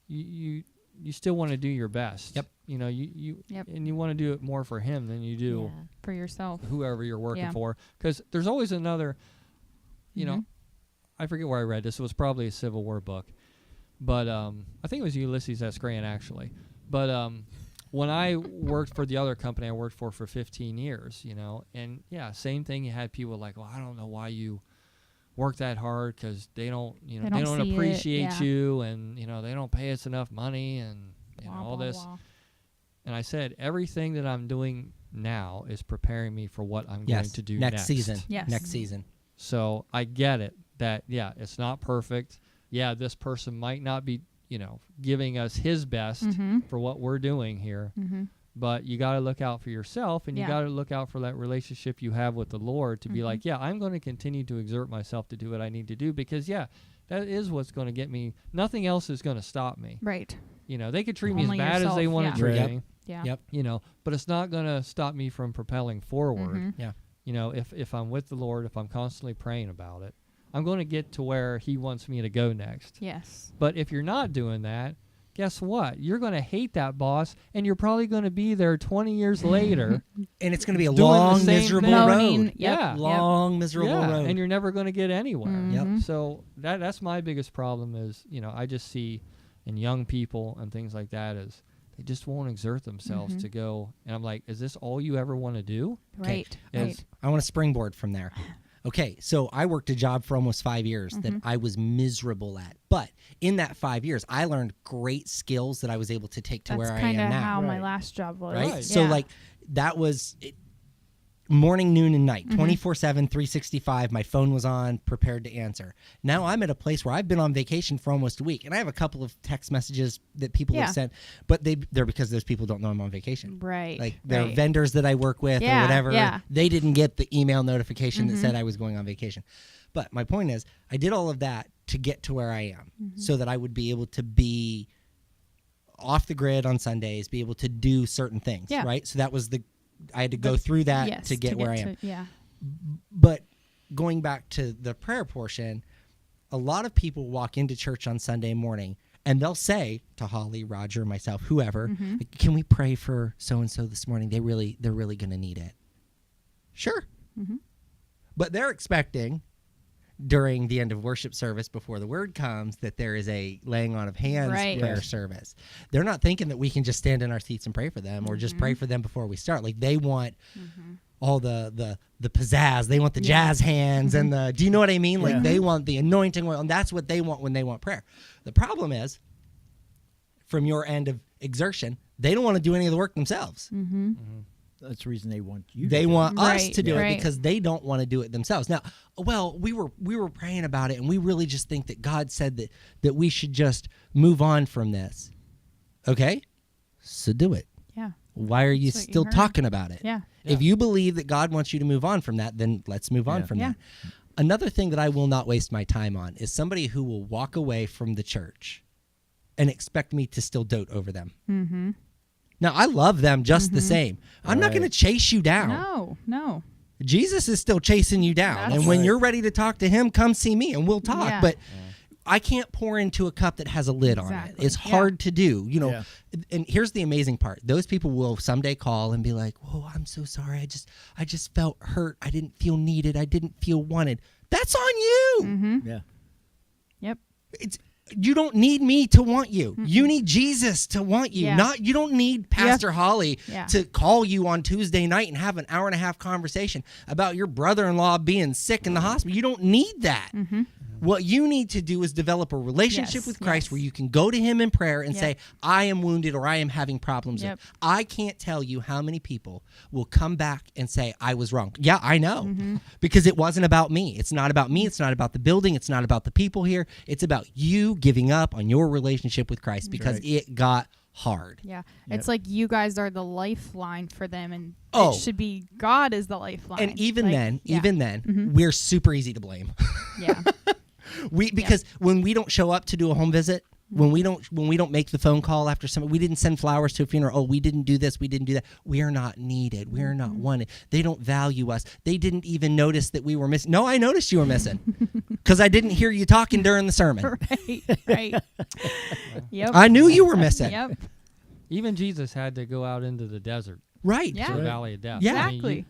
you still want to do your best. Yep. And you want to do it more for him than you do for yourself, whoever you're working for. Because there's always another, I forget where I read this. It was probably a Civil War book. But I think it was Ulysses S. Grant, actually. But when I worked for the other company I worked for 15 years, and same thing. You had people like, well, I don't know why you work that hard, because they don't, they don't appreciate you, and they don't pay us enough money, and all this. Blah. And I said, everything that I'm doing now is preparing me for what I'm going to do next season. Yes. Next season. So I get it that it's not perfect. Yeah, this person might not be giving us his best for what we're doing here. But you got to look out for yourself, and you got to look out for that relationship you have with the Lord to be like, I'm going to continue to exert myself to do what I need to do, because, that is what's going to get me. Nothing else is going to stop me. Right. They could treat me Only as bad as they want to treat me. Yeah. Yep. But it's not going to stop me from propelling forward. Yeah. If I'm with the Lord, if I'm constantly praying about it, I'm going to get to where he wants me to go next. Yes. But if you're not doing that, guess what? You're going to hate that boss, and you're probably going to be there 20 years later. And it's going to be a long, miserable road. Long, miserable road. And you're never going to get anywhere. Yep. So that's my biggest problem is, I just see in young people and things like that is they just won't exert themselves to go. And I'm like, is this all you ever want to do? Right. I want to springboard from there. Okay, so I worked a job for almost 5 years that I was miserable at. But in that 5 years, I learned great skills that I was able to take to That's where I am kind of now. how my last job was. Right? Right. So, Yeah. like, that was morning, noon, and night, 24/7, 365. My phone was on, prepared to answer. Now I'm at a place where I've been on vacation for almost a week, and I have a couple of text messages that people have sent, but they're because those people don't know I'm on vacation. Right. Like, they're right. vendors that I work with or Yeah, whatever. yeah. They didn't get the email notification that said I was going on vacation. But my point is, I did all of that to get to where I am so that I would be able to be off the grid on Sundays, be able to do certain things, Yeah. right? So that was I had to go through that Yes, to get where I am. Yeah. But going back to the prayer portion, a lot of people walk into church on Sunday morning and they'll say to Holly, Roger, myself, whoever, can we pray for so-and-so this morning? They're really going to need it. Sure. But they're expecting during the end of worship service before the word comes that there is a laying on of hands prayer service. They're not thinking that we can just stand in our seats and pray for them or just pray for them before we start. Like, they want all the pizzazz. They want the jazz hands and the, do you know what I mean? Like, they want the anointing oil, and that's what they want when they want prayer. The problem is, from your end of exertion, they don't want to do any of the work themselves. That's the reason they want you. They to want us Right, to do it right. because they don't want to do it themselves. Now, well, we were praying about it, and we really just think that God said that we should just move on from this. Okay? So do it. Yeah. Why are you That's what you still heard. talking about it? Yeah. If you believe that God wants you to move on from that, then let's move on from that. Another thing that I will not waste my time on is somebody who will walk away from the church and expect me to still dote over them. Now, I love them just the same. I'm not going to chase you down. No. Jesus is still chasing you down. That's And when right. you're ready to talk to him, come see me and we'll talk. Yeah. But I can't pour into a cup that has a lid on it. Exactly. It's hard to do, you know. Yeah. And here's the amazing part. Those people will someday call and be like, "Whoa, I'm so sorry. I just felt hurt. I didn't feel needed. I didn't feel wanted." That's on you. Yeah. Yep. You don't need me to want you. You need Jesus to want you. Yeah. You don't need Pastor Holly Yeah. to call you on Tuesday night and have an hour-and-a-half conversation about your brother-in-law being sick in the hospital. You don't need that. What you need to do is develop a relationship Yes, with Christ yes. where you can go to him in prayer and Yep. say, I am wounded or I am having problems. Yep. I can't tell you how many people will come back and say, I was wrong. Yeah, I know. Because it wasn't about me. It's not about me. It's not about the building. It's not about the people here. It's about you giving up on your relationship with Christ because Right. it got hard. Yeah. Yep. It's like you guys are the lifeline for them, and Oh. it should be God is the lifeline. And even Like, then, yeah. we're super easy to blame. Yeah. Because when we don't show up to do a home visit, when we don't make the phone call after somebody, we didn't send flowers to a funeral. Oh, we didn't do this, we didn't do that. We are not needed. We are not wanted. They don't value us. They didn't even notice that we were missing. No, I noticed you were missing because I didn't hear you talking during the sermon. Right. Yep. I knew you were missing. Yep. Even Jesus had to go out into the desert, Right. Yeah. to the Right. valley of death. Yeah. I mean, Exactly.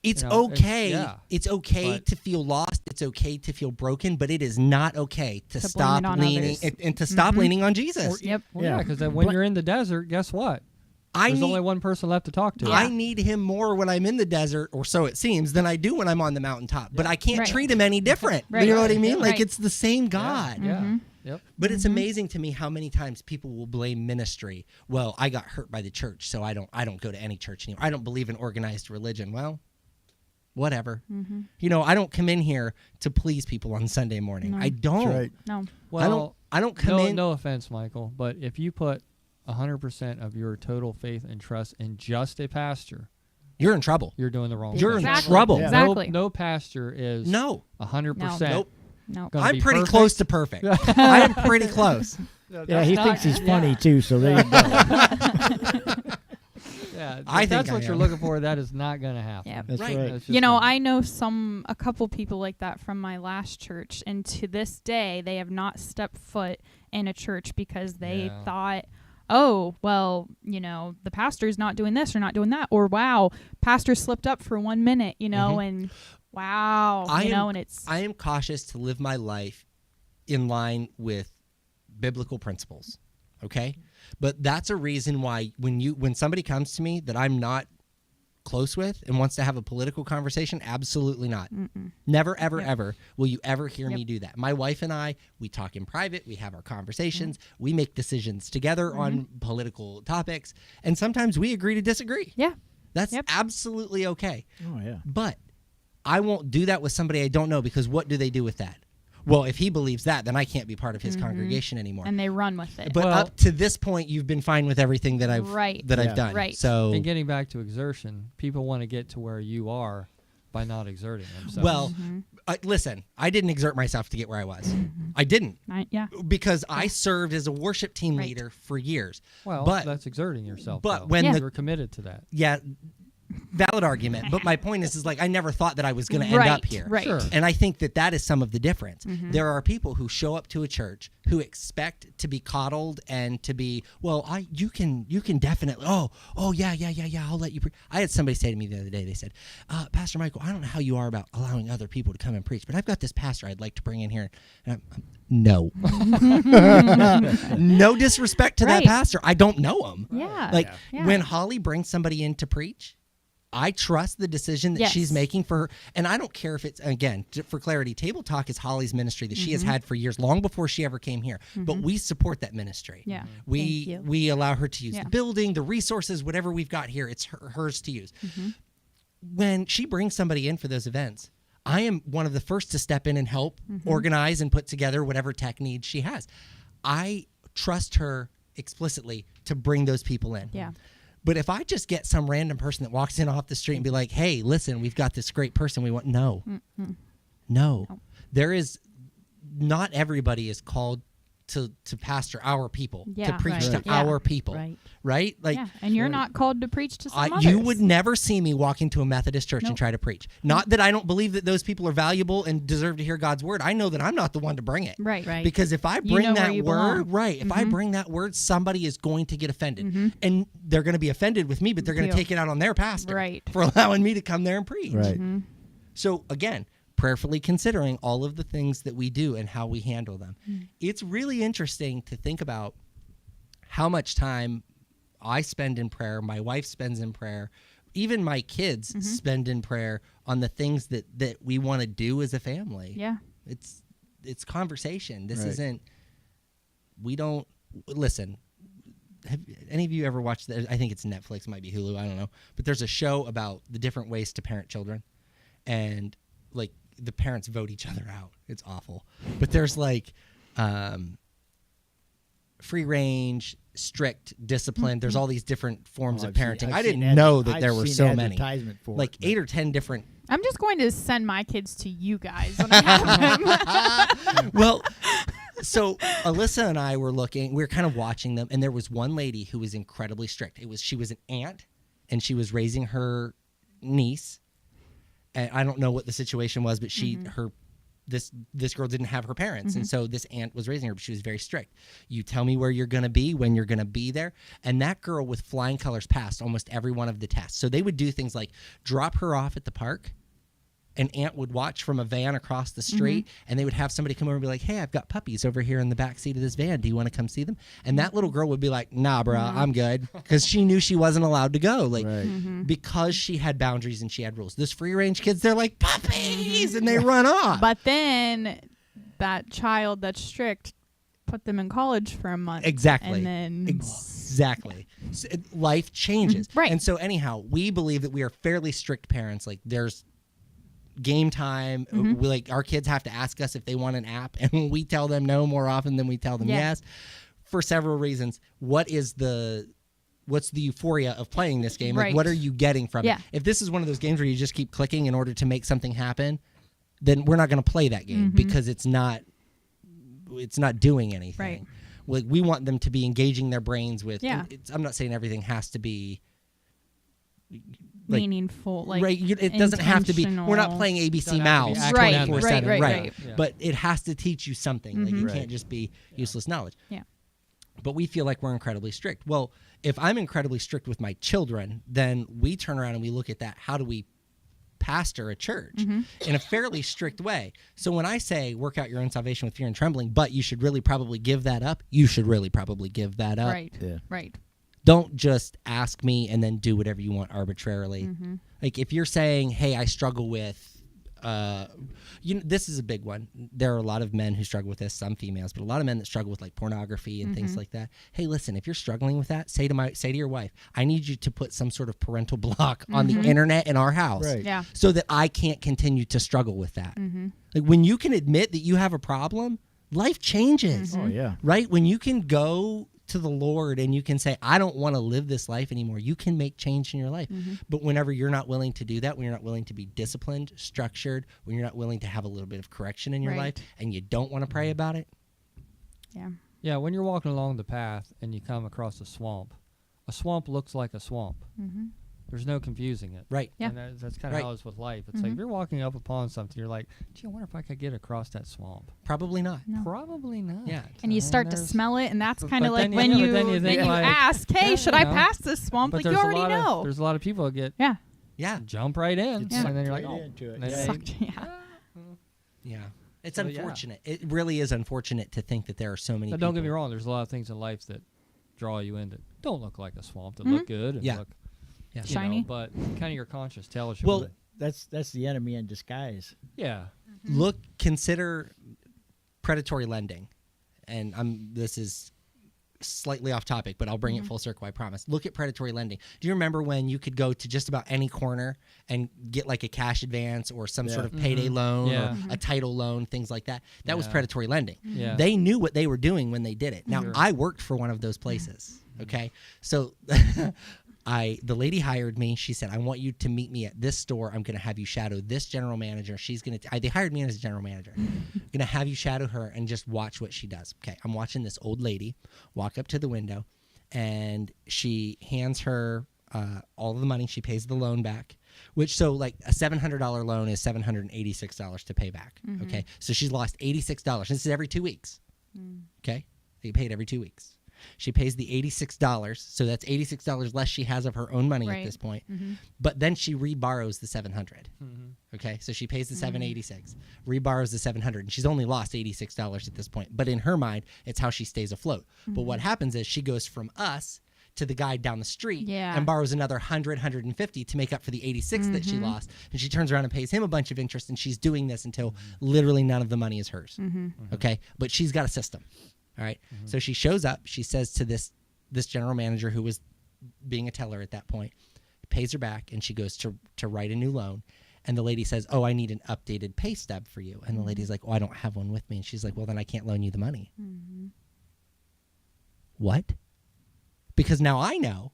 It's You know, it's- okay. yeah. It's okay But- to feel lost. It's okay to feel broken, but it is not okay to blame stop it on leaning others. and to stop leaning on Jesus. Yep. Well, Yeah. yeah, because then when Bla- you're in the desert, guess what? I There's need only one person left to talk to. Yeah. I need him more when I'm in the desert, or so it seems, than I do when I'm on the mountaintop. But I can't Right. treat him any different. Right. You know what I mean? Right. Like, it's the same God. Yeah. Yep. But it's amazing to me how many times people will blame ministry. Well, I got hurt by the church, so I don't go to any church anymore. I don't believe in organized religion. Well, whatever. You know, I don't come in here to please people on Sunday morning. No. I don't. That's right. No. Well, I don't come in. no offense, Michael, but if you put 100% of your total faith and trust in just a pastor, You're in trouble. you're doing the wrong You're thing. in Exactly. trouble. Yeah. Exactly. No pastor is No. 100%. Nope. No. gonna I'm be pretty perfect. close to perfect. I am pretty close. Yeah, he thinks he's funny too, so there you go. Yeah, I if that's think what I you're am. looking for. That is not going to happen. Yeah. That's Right. right. That's just You know, not- I know a couple people like that from my last church, and to this day, they have not stepped foot in a church because they Yeah. thought, oh, well, you know, the pastor's not doing this or not doing that, or wow, pastor slipped up for 1 minute, you know, and wow, and it's I am cautious to live my life in line with biblical principles. Okay. But that's a reason why when somebody comes to me that I'm not close with and wants to have a political conversation, absolutely not. Never, ever, ever will you ever hear me do that. My wife and I, we talk in private, we have our conversations, we make decisions together on political topics, and sometimes we agree to disagree. Yeah. That's absolutely okay. Oh, yeah. But I won't do that with somebody I don't know, because what do they do with that? Well, if he believes that, then I can't be part of his congregation anymore. And they run with it. But up to this point, you've been fine with everything that I've I've done. Right. So, and getting back to exertion, people want to get to where you are by not exerting themselves. Well, listen, I didn't exert myself to get where I was. I didn't. Because I served as a worship team leader for years. Well, but that's exerting yourself. But though. when you're committed to that. Yeah. Valid argument, but my point is like I never thought that I was going to end up here. Right. Sure. And I think that is some of the difference. There are people who show up to a church who expect to be coddled and to be, well, you can definitely, yeah, I'll let you preach. I had somebody say to me the other day, they said, Pastor Michael, I don't know how you are about allowing other people to come and preach, but I've got this pastor I'd like to bring in here. And no. No disrespect to that pastor. I don't know him. Yeah. When Holly brings somebody in to preach, I trust the decision that she's making for her. And I don't care if it's, again, for clarity, Table Talk is Holly's ministry that she has had for years, long before she ever came here. But we support that ministry. Yeah. We allow her to use the building, the resources, whatever we've got here, it's hers to use. When she brings somebody in for those events, I am one of the first to step in and help organize and put together whatever tech needs she has. I trust her explicitly to bring those people in. Yeah. But if I just get some random person that walks in off the street and be like, hey, listen, we've got this great person we want. No. There is, not everybody is called to pastor our people, to preach to our people. Right? Like, and you're not called to preach to some others. You would never see me walk into a Methodist church and try to preach. Not that I don't believe that those people are valuable and deserve to hear God's word. I know that I'm not the one to bring it. Right. Because if I bring that word, if I bring that word, somebody is going to get offended. And they're going to be offended with me, but they're going to take it out on their pastor for allowing me to come there and preach. Right. So again, prayerfully considering all of the things that we do and how we handle them. It's really interesting to think about how much time I spend in prayer, my wife spends in prayer, even my kids spend in prayer on the things that we want to do as a family. Yeah. It's conversation. This isn't, we don't, listen, have any of you ever watched I think it's Netflix, it might be Hulu, I don't know, but there's a show about the different ways to parent children, and like the parents vote each other out. It's awful. But there's like free range, strict, discipline. There's all these different forms of parenting. I didn't know that there were so many. Like 8 or 10 different. I'm just going to send my kids to you guys when I have them. Well, so Alyssa and I were we were kind of watching them, and there was one lady who was incredibly strict. She was an aunt, and she was raising her niece. And I don't know what the situation was, but this girl didn't have her parents, and so this aunt was raising her, but she was very strict. You tell me where you're going to be, when you're going to be there. And that girl with flying colors passed almost every one of the tests. So they would do things like drop her off at the park. An aunt would watch from a van across the street, and they would have somebody come over and be like, hey, I've got puppies over here in the back seat of this van. Do you want to come see them? And that little girl would be like, nah, bro, I'm good. Because she knew she wasn't allowed to go. Like, because she had boundaries and she had rules. Those free range kids, they're like puppies, and they run off. But then that child that's strict, put them in college for a month. Exactly. And then exactly. So life changes. Right. And so anyhow, we believe that we are fairly strict parents. Like, there's game time, like our kids have to ask us if they want an app, and we tell them no more often than we tell them yes, for several reasons. What's the euphoria of playing this game? Like, what are you getting from it? If this is one of those games where you just keep clicking in order to make something happen, then we're not going to play that game because it's not doing anything. Right. Like, we want them to be engaging their brains with. I'm not saying everything has to be meaningful, like it doesn't have to be. We're not playing ABC Mouse 24/7, right? Yeah. But it has to teach you something. Like, it can't just be useless knowledge. Yeah. But we feel like we're incredibly strict. Well, if I'm incredibly strict with my children, then we turn around and we look at that. How do we pastor a church in a fairly strict way. So when I say work out your own salvation with fear and trembling, but you should really probably give that up, you should really probably give that up. Right. Yeah. Right. Don't just ask me and then do whatever you want arbitrarily. Like if you're saying, hey, I struggle with, this is a big one. There are a lot of men who struggle with this, some females, but a lot of men that struggle with like pornography and things like that. Hey, listen, if you're struggling with that, say to your wife, I need you to put some sort of parental block on the internet in our house, Right. Yeah. so that I can't continue to struggle with that. Like when you can admit that you have a problem, life changes. Oh yeah. Right? When you can go to the Lord and you can say, I don't want to live this life anymore, you can make change in your life. But whenever you're not willing to do that, when you're not willing to be disciplined, structured, when you're not willing to have a little bit of correction in your Right. life and you don't want to pray about it. Yeah. Yeah, when you're walking along the path and you come across a swamp looks like a swamp. There's no confusing it. Right. Yeah. And that's kind of Right. how it's with life. It's like if you're walking up upon something, you're like, gee, I wonder if I could get across that swamp. Probably not. No. Probably not. Yeah. And you start to there's- smell it, and that's But- kind of but like then when you- you, but then you think like, ask, hey, yeah, should you I know, pass this swamp? But Like you there's a already lot know. There's a lot of people that get Yeah. Yeah. jump right in, It's and then you're right like, oh. into it. And then Yeah. they- Sucked, yeah. Yeah. It's So, yeah. unfortunate. It really is unfortunate to think that there are so many But don't get me people- wrong. There's a lot of things in life that draw you in that don't look like a swamp. That look good and Yeah. look Yeah. you Shiny. know, but kind of your conscience tells you. Well, what- That's the enemy in disguise. yeah. Consider predatory lending. And this is slightly off topic, but I'll bring it full circle, I promise. Look at predatory lending. Do you remember when you could go to just about any corner and get like a cash advance or some sort of payday loan Yeah. or a title loan, things like that? That was Yeah. predatory lending. Yeah. They knew what they were doing when they did it. Now, Sure. I worked for one of those places, okay? So the lady hired me. She said, I want you to meet me at this store. I'm going to have you shadow this general manager. She's going to, they hired me as a general manager. Going to have you shadow her and just watch what she does. Okay. I'm watching this old lady walk up to the window and she hands her all of the money. She pays the loan back, which, so like a $700 loan is $786 to pay back. Okay. So she's lost $86. This is every 2 weeks. Okay. They get paid every 2 weeks. She pays the $86, so that's $86 less she has of her own money Right. at this point. But then she reborrows the $700. Okay, so she pays the $786, reborrows the $700, and she's only lost $86 at this point. But in her mind, it's how she stays afloat. But what happens is she goes from us to the guy down the street Yeah. and borrows another $150 to make up for the $86 that she lost, and she turns around and pays him a bunch of interest, and she's doing this until literally none of the money is hers. Okay, but she's got a system. All right. So she shows up. She says to this general manager who was being a teller at that point, pays her back, and she goes to write a new loan. And the lady says, oh, I need an updated pay stub for you. And the lady's like, oh, I don't have one with me. And she's like, well, then I can't loan you the money. What? Because now I know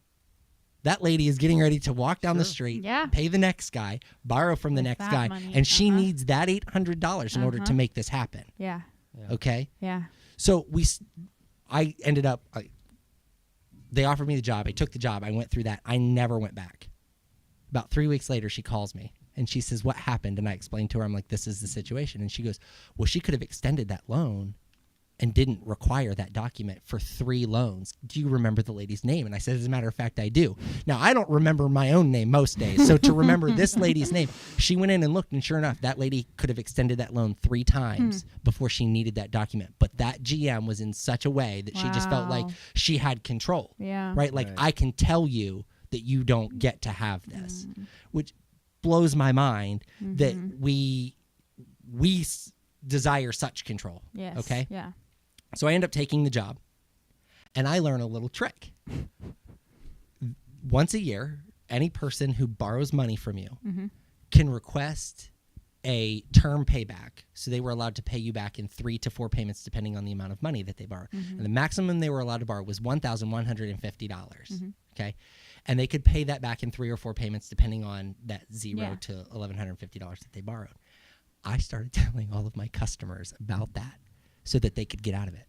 that lady is getting ready to walk down the street, Yeah. pay the next guy, borrow from the With next that guy, money. and she needs that $800 in order to make this happen. Yeah. Okay? Yeah. So I ended up, they offered me the job. I took the job. I went through that. I never went back. About 3 weeks later, she calls me and she says, what happened? And I explained to her, I'm like, this is the situation. And she goes, well, she could have extended that loan and didn't require that document for 3 loans. Do you remember the lady's name? And I said, as a matter of fact, I do. Now, I don't remember my own name most days. So to remember this lady's name, she went in and looked, and sure enough, that lady could have extended that loan 3 times before she needed that document. But that GM was in such a way that she just felt like Wow. she had control. Yeah. Right? Like, Right. I can tell you that you don't get to have this, which blows my mind that we desire such control. Yes. Okay? Yeah. So I end up taking the job, and I learn a little trick. Once a year, any person who borrows money from you can request a term payback. So they were allowed to pay you back in 3 to 4 payments, depending on the amount of money that they borrowed. And the maximum they were allowed to borrow was $1,150. Okay. And they could pay that back in 3 or 4 payments, depending on that $0 Yeah. to $1,150 that they borrowed. I started telling all of my customers about that so that they could get out of it.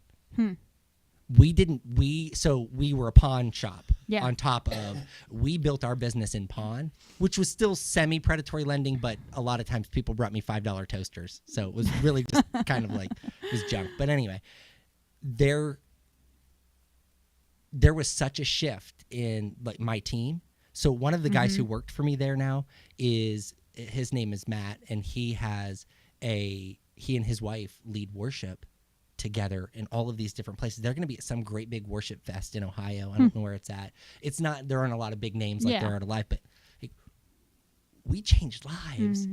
We were a pawn shop. Yeah. On top of, we built our business in pawn, which was still semi-predatory lending, but a lot of times people brought me $5 toasters. So it was really just kind of like, it was junk. But anyway, there was such a shift in like my team. So one of the guys who worked for me there now is his name is Matt, and he and his wife lead worship together in all of these different places. They're going to be at some great big worship fest in Ohio. I don't know where it's at. It's not, there aren't a lot of big names like there are to Life, but like, we changed lives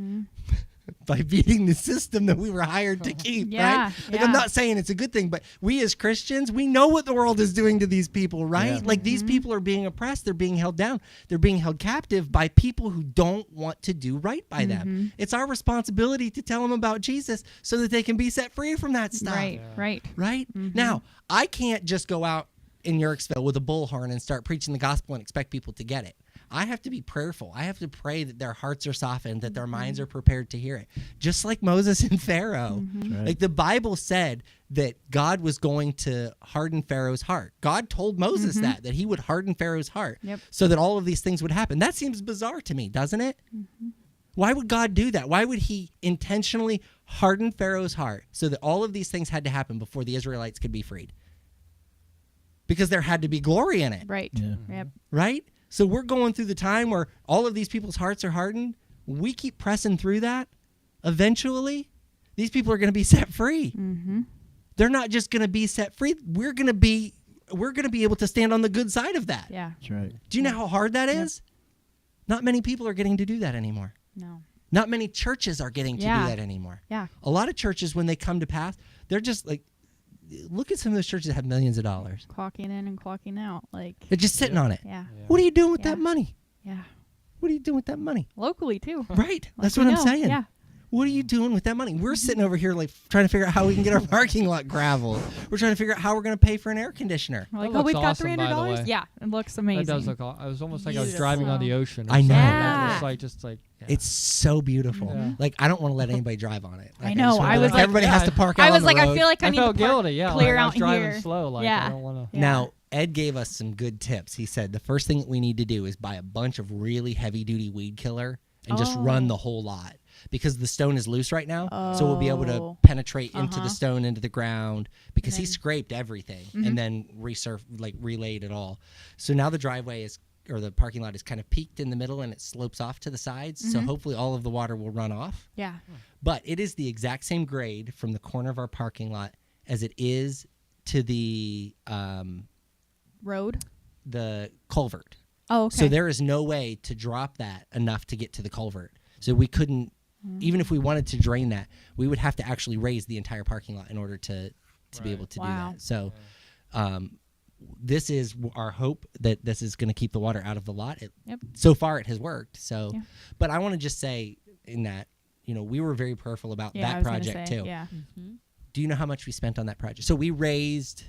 by beating the system that we were hired to keep, right? Like, I'm not saying it's a good thing, but we as Christians, we know what the world is doing to these people, right? Yeah. Like, these people are being oppressed. They're being held down. They're being held captive by people who don't want to do right by them. It's our responsibility to tell them about Jesus so that they can be set free from that stuff. Right. Now, I can't just go out in Yerkesville with a bullhorn and start preaching the gospel and expect people to get it. I have to be prayerful. I have to pray that their hearts are softened, that their minds are prepared to hear it. Just like Moses and Pharaoh. Right. Like, the Bible said that God was going to harden Pharaoh's heart. God told Moses that he would harden Pharaoh's heart so that all of these things would happen. That seems bizarre to me, doesn't it? Why would God do that? Why would he intentionally harden Pharaoh's heart so that all of these things had to happen before the Israelites could be freed? Because there had to be glory in it. Right. Yeah. Yep. Right? So we're going through the time where all of these people's hearts are hardened. We keep pressing through that. Eventually, these people are going to be set free. They're not just going to be set free. We're going to be able to stand on the good side of that. Yeah. That's right. Do you know how hard that is? Not many people are getting to do that anymore. No. Not many churches are getting to do that anymore. Yeah. A lot of churches, when they come to pass, they're just like, look at some of those churches that have millions of dollars. Clocking in and clocking out. Like, They're just sitting on it. yeah. What are you doing with Yeah. that money? Yeah. What are you doing with that money? Locally, too. Right. Like That's we what I'm know. saying. Yeah. What are you doing with that money? We're sitting over here like trying to figure out how we can get our parking lot gravel. We're trying to figure out how we're going to pay for an air conditioner. We're like, That oh, we've looks got awesome, by the $300. way. Yeah, it looks amazing. That does look. It was almost like I was driving on the ocean. Or I know. something. Yeah. It's like just like. Yeah. It's so beautiful. Yeah. Like, I don't want to let anybody drive on it. Like, I know. just wanna I be was like- everybody has to park out I on was the like, I road. feel like I I need felt to park guilty. Yeah, clear like I out was driving here. slow. Like Yeah. I don't want to. Yeah. Now, Ed gave us some good tips. He said the first thing that we need to do is buy a bunch of really heavy-duty weed killer and just run the whole lot. Because the stone is loose right now, so we'll be able to Oh. penetrate into the stone, into the ground, because he then- scraped everything and then relayed it all. So now the driveway is, or the parking lot is kind of peaked in the middle and it slopes off to the sides. So hopefully all of the water will run off. Yeah. But it is the exact same grade from the corner of our parking lot as it is to the Road. culvert. Oh, okay. So there is no way to drop that enough to get to the culvert. So we couldn't, even if we wanted to drain that, we would have to actually raise the entire parking lot in order to be able to do Wow. that. So this is our hope that this is going to keep the water out of the lot. So far it has worked. So, Yeah. but I want to just say in that, we were very prayerful about yeah, I that was gonna project say, too. Yeah. Do you know how much we spent on that project? So we raised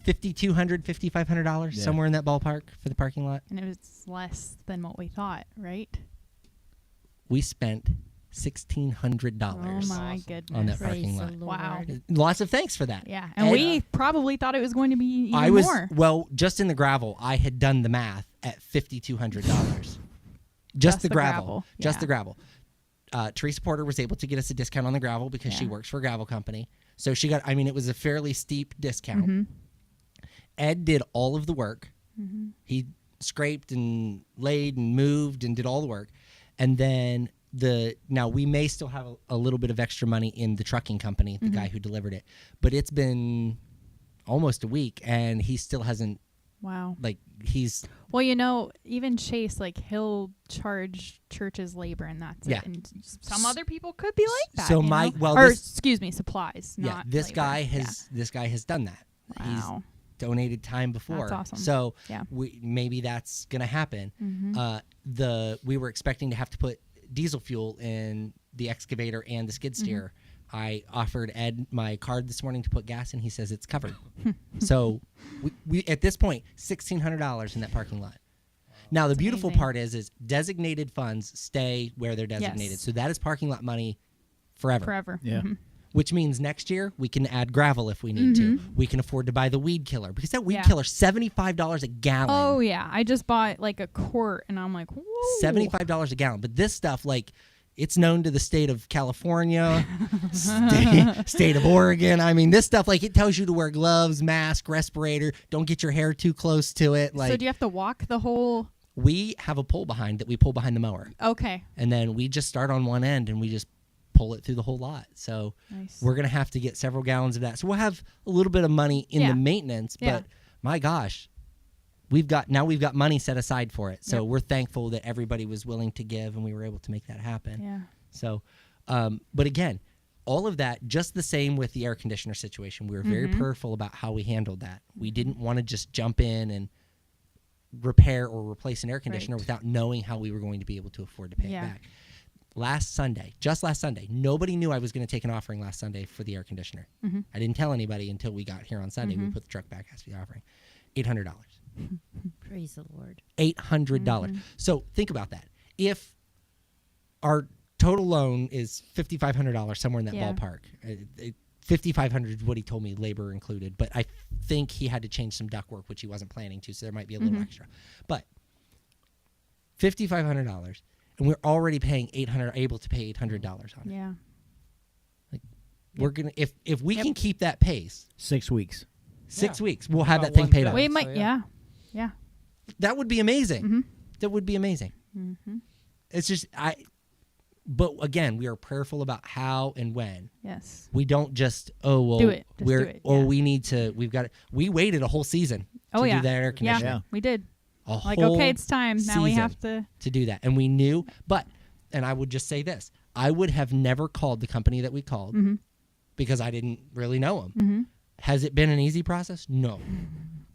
$5,200, $5,500, Yeah. somewhere in that ballpark for the parking lot. And it was less than what we thought, right? We spent $1,600 Oh my Awesome. goodness. on that Praise parking the lot. Lord. Wow. Lots of thanks for that. Yeah. And Ed- we probably thought it was going to be even I was more. well, just in the gravel, I had done the math at $5,200. Just the gravel. Just Yeah. the gravel. Teresa Porter was able to get us a discount on the gravel because she Yeah. works for a gravel company. So she got, it was a fairly steep discount. Mm-hmm. Ed did all of the work. He scraped and laid and moved and did all the work. And then now we may still have a little bit of extra money in the trucking company, the guy who delivered it. But it's been almost a week and he still hasn't, Wow. he's Well, even Chase, he'll charge churches labor and that's Yeah. it. And some other people could be like that. So you my- know? well, or this- excuse me, supplies. yeah, Not this labor. guy has done that. Yeah. Wow. He's donated time before. That's awesome. So Yeah. maybe that's going to happen. We were expecting to have to put diesel fuel in the excavator and the skid steer. I offered Ed my card this morning to put gas in. He says it's covered. So we at this point, $1,600 in that parking lot. Now, the beautiful amazing. part is designated funds stay where they're designated. Yes. So that is parking lot money forever. Forever. Yeah. Mhm. Which means next year we can add gravel if we need to. We can afford to buy the weed killer because that weed Yeah. killer $75 a gallon. Oh, yeah. I just bought a quart and I'm like, whoa. $75 a gallon. But this stuff, it's known to the state of California, state of Oregon. This stuff, it tells you to wear gloves, mask, respirator. Don't get your hair too close to it. So do you have to walk the whole we have a pull behind that we pull behind the mower. Okay. And then we just start on one end and we just pull it through the whole lot. So Nice. we're going to have to get several gallons of that. So we'll have a little bit of money in the maintenance, but my gosh, we've got money set aside for it. So we're thankful that everybody was willing to give and we were able to make that happen. Yeah. So, but again, all of that, just the same with the air conditioner situation. We were very prayerful about how we handled that. We didn't want to just jump in and repair or replace an air conditioner without knowing how we were going to be able to afford to pay it back. Last Sunday, nobody knew I was going to take an offering last Sunday for the air conditioner. I didn't tell anybody until we got here on Sunday. We put the truck back as the offering. $800. Praise the Lord. $800. So think about that. If our total loan is $5,500, somewhere in that ballpark, $5,500 is what he told me, labor included. But I think he had to change some ductwork, which he wasn't planning to, so there might be a little extra. But $5,500, and we're already paying able to pay $800 on it. Yeah. Like, we're gonna if we can keep that pace, 6 weeks. 6 weeks, we'll have About that thing one paid third. off. We might. So, Yeah. That would be amazing. That would be amazing. It's just but again, we are prayerful about how and when. Yes. We don't just do it. Just do it. Yeah. we need to. We waited a whole season to do that air conditioner. Yeah, we did. A Like, whole okay, it's time. Now we season have to do that, and we knew. And I would just say this: I would have never called the company that we called because I didn't really know them. Has it been an easy process? No.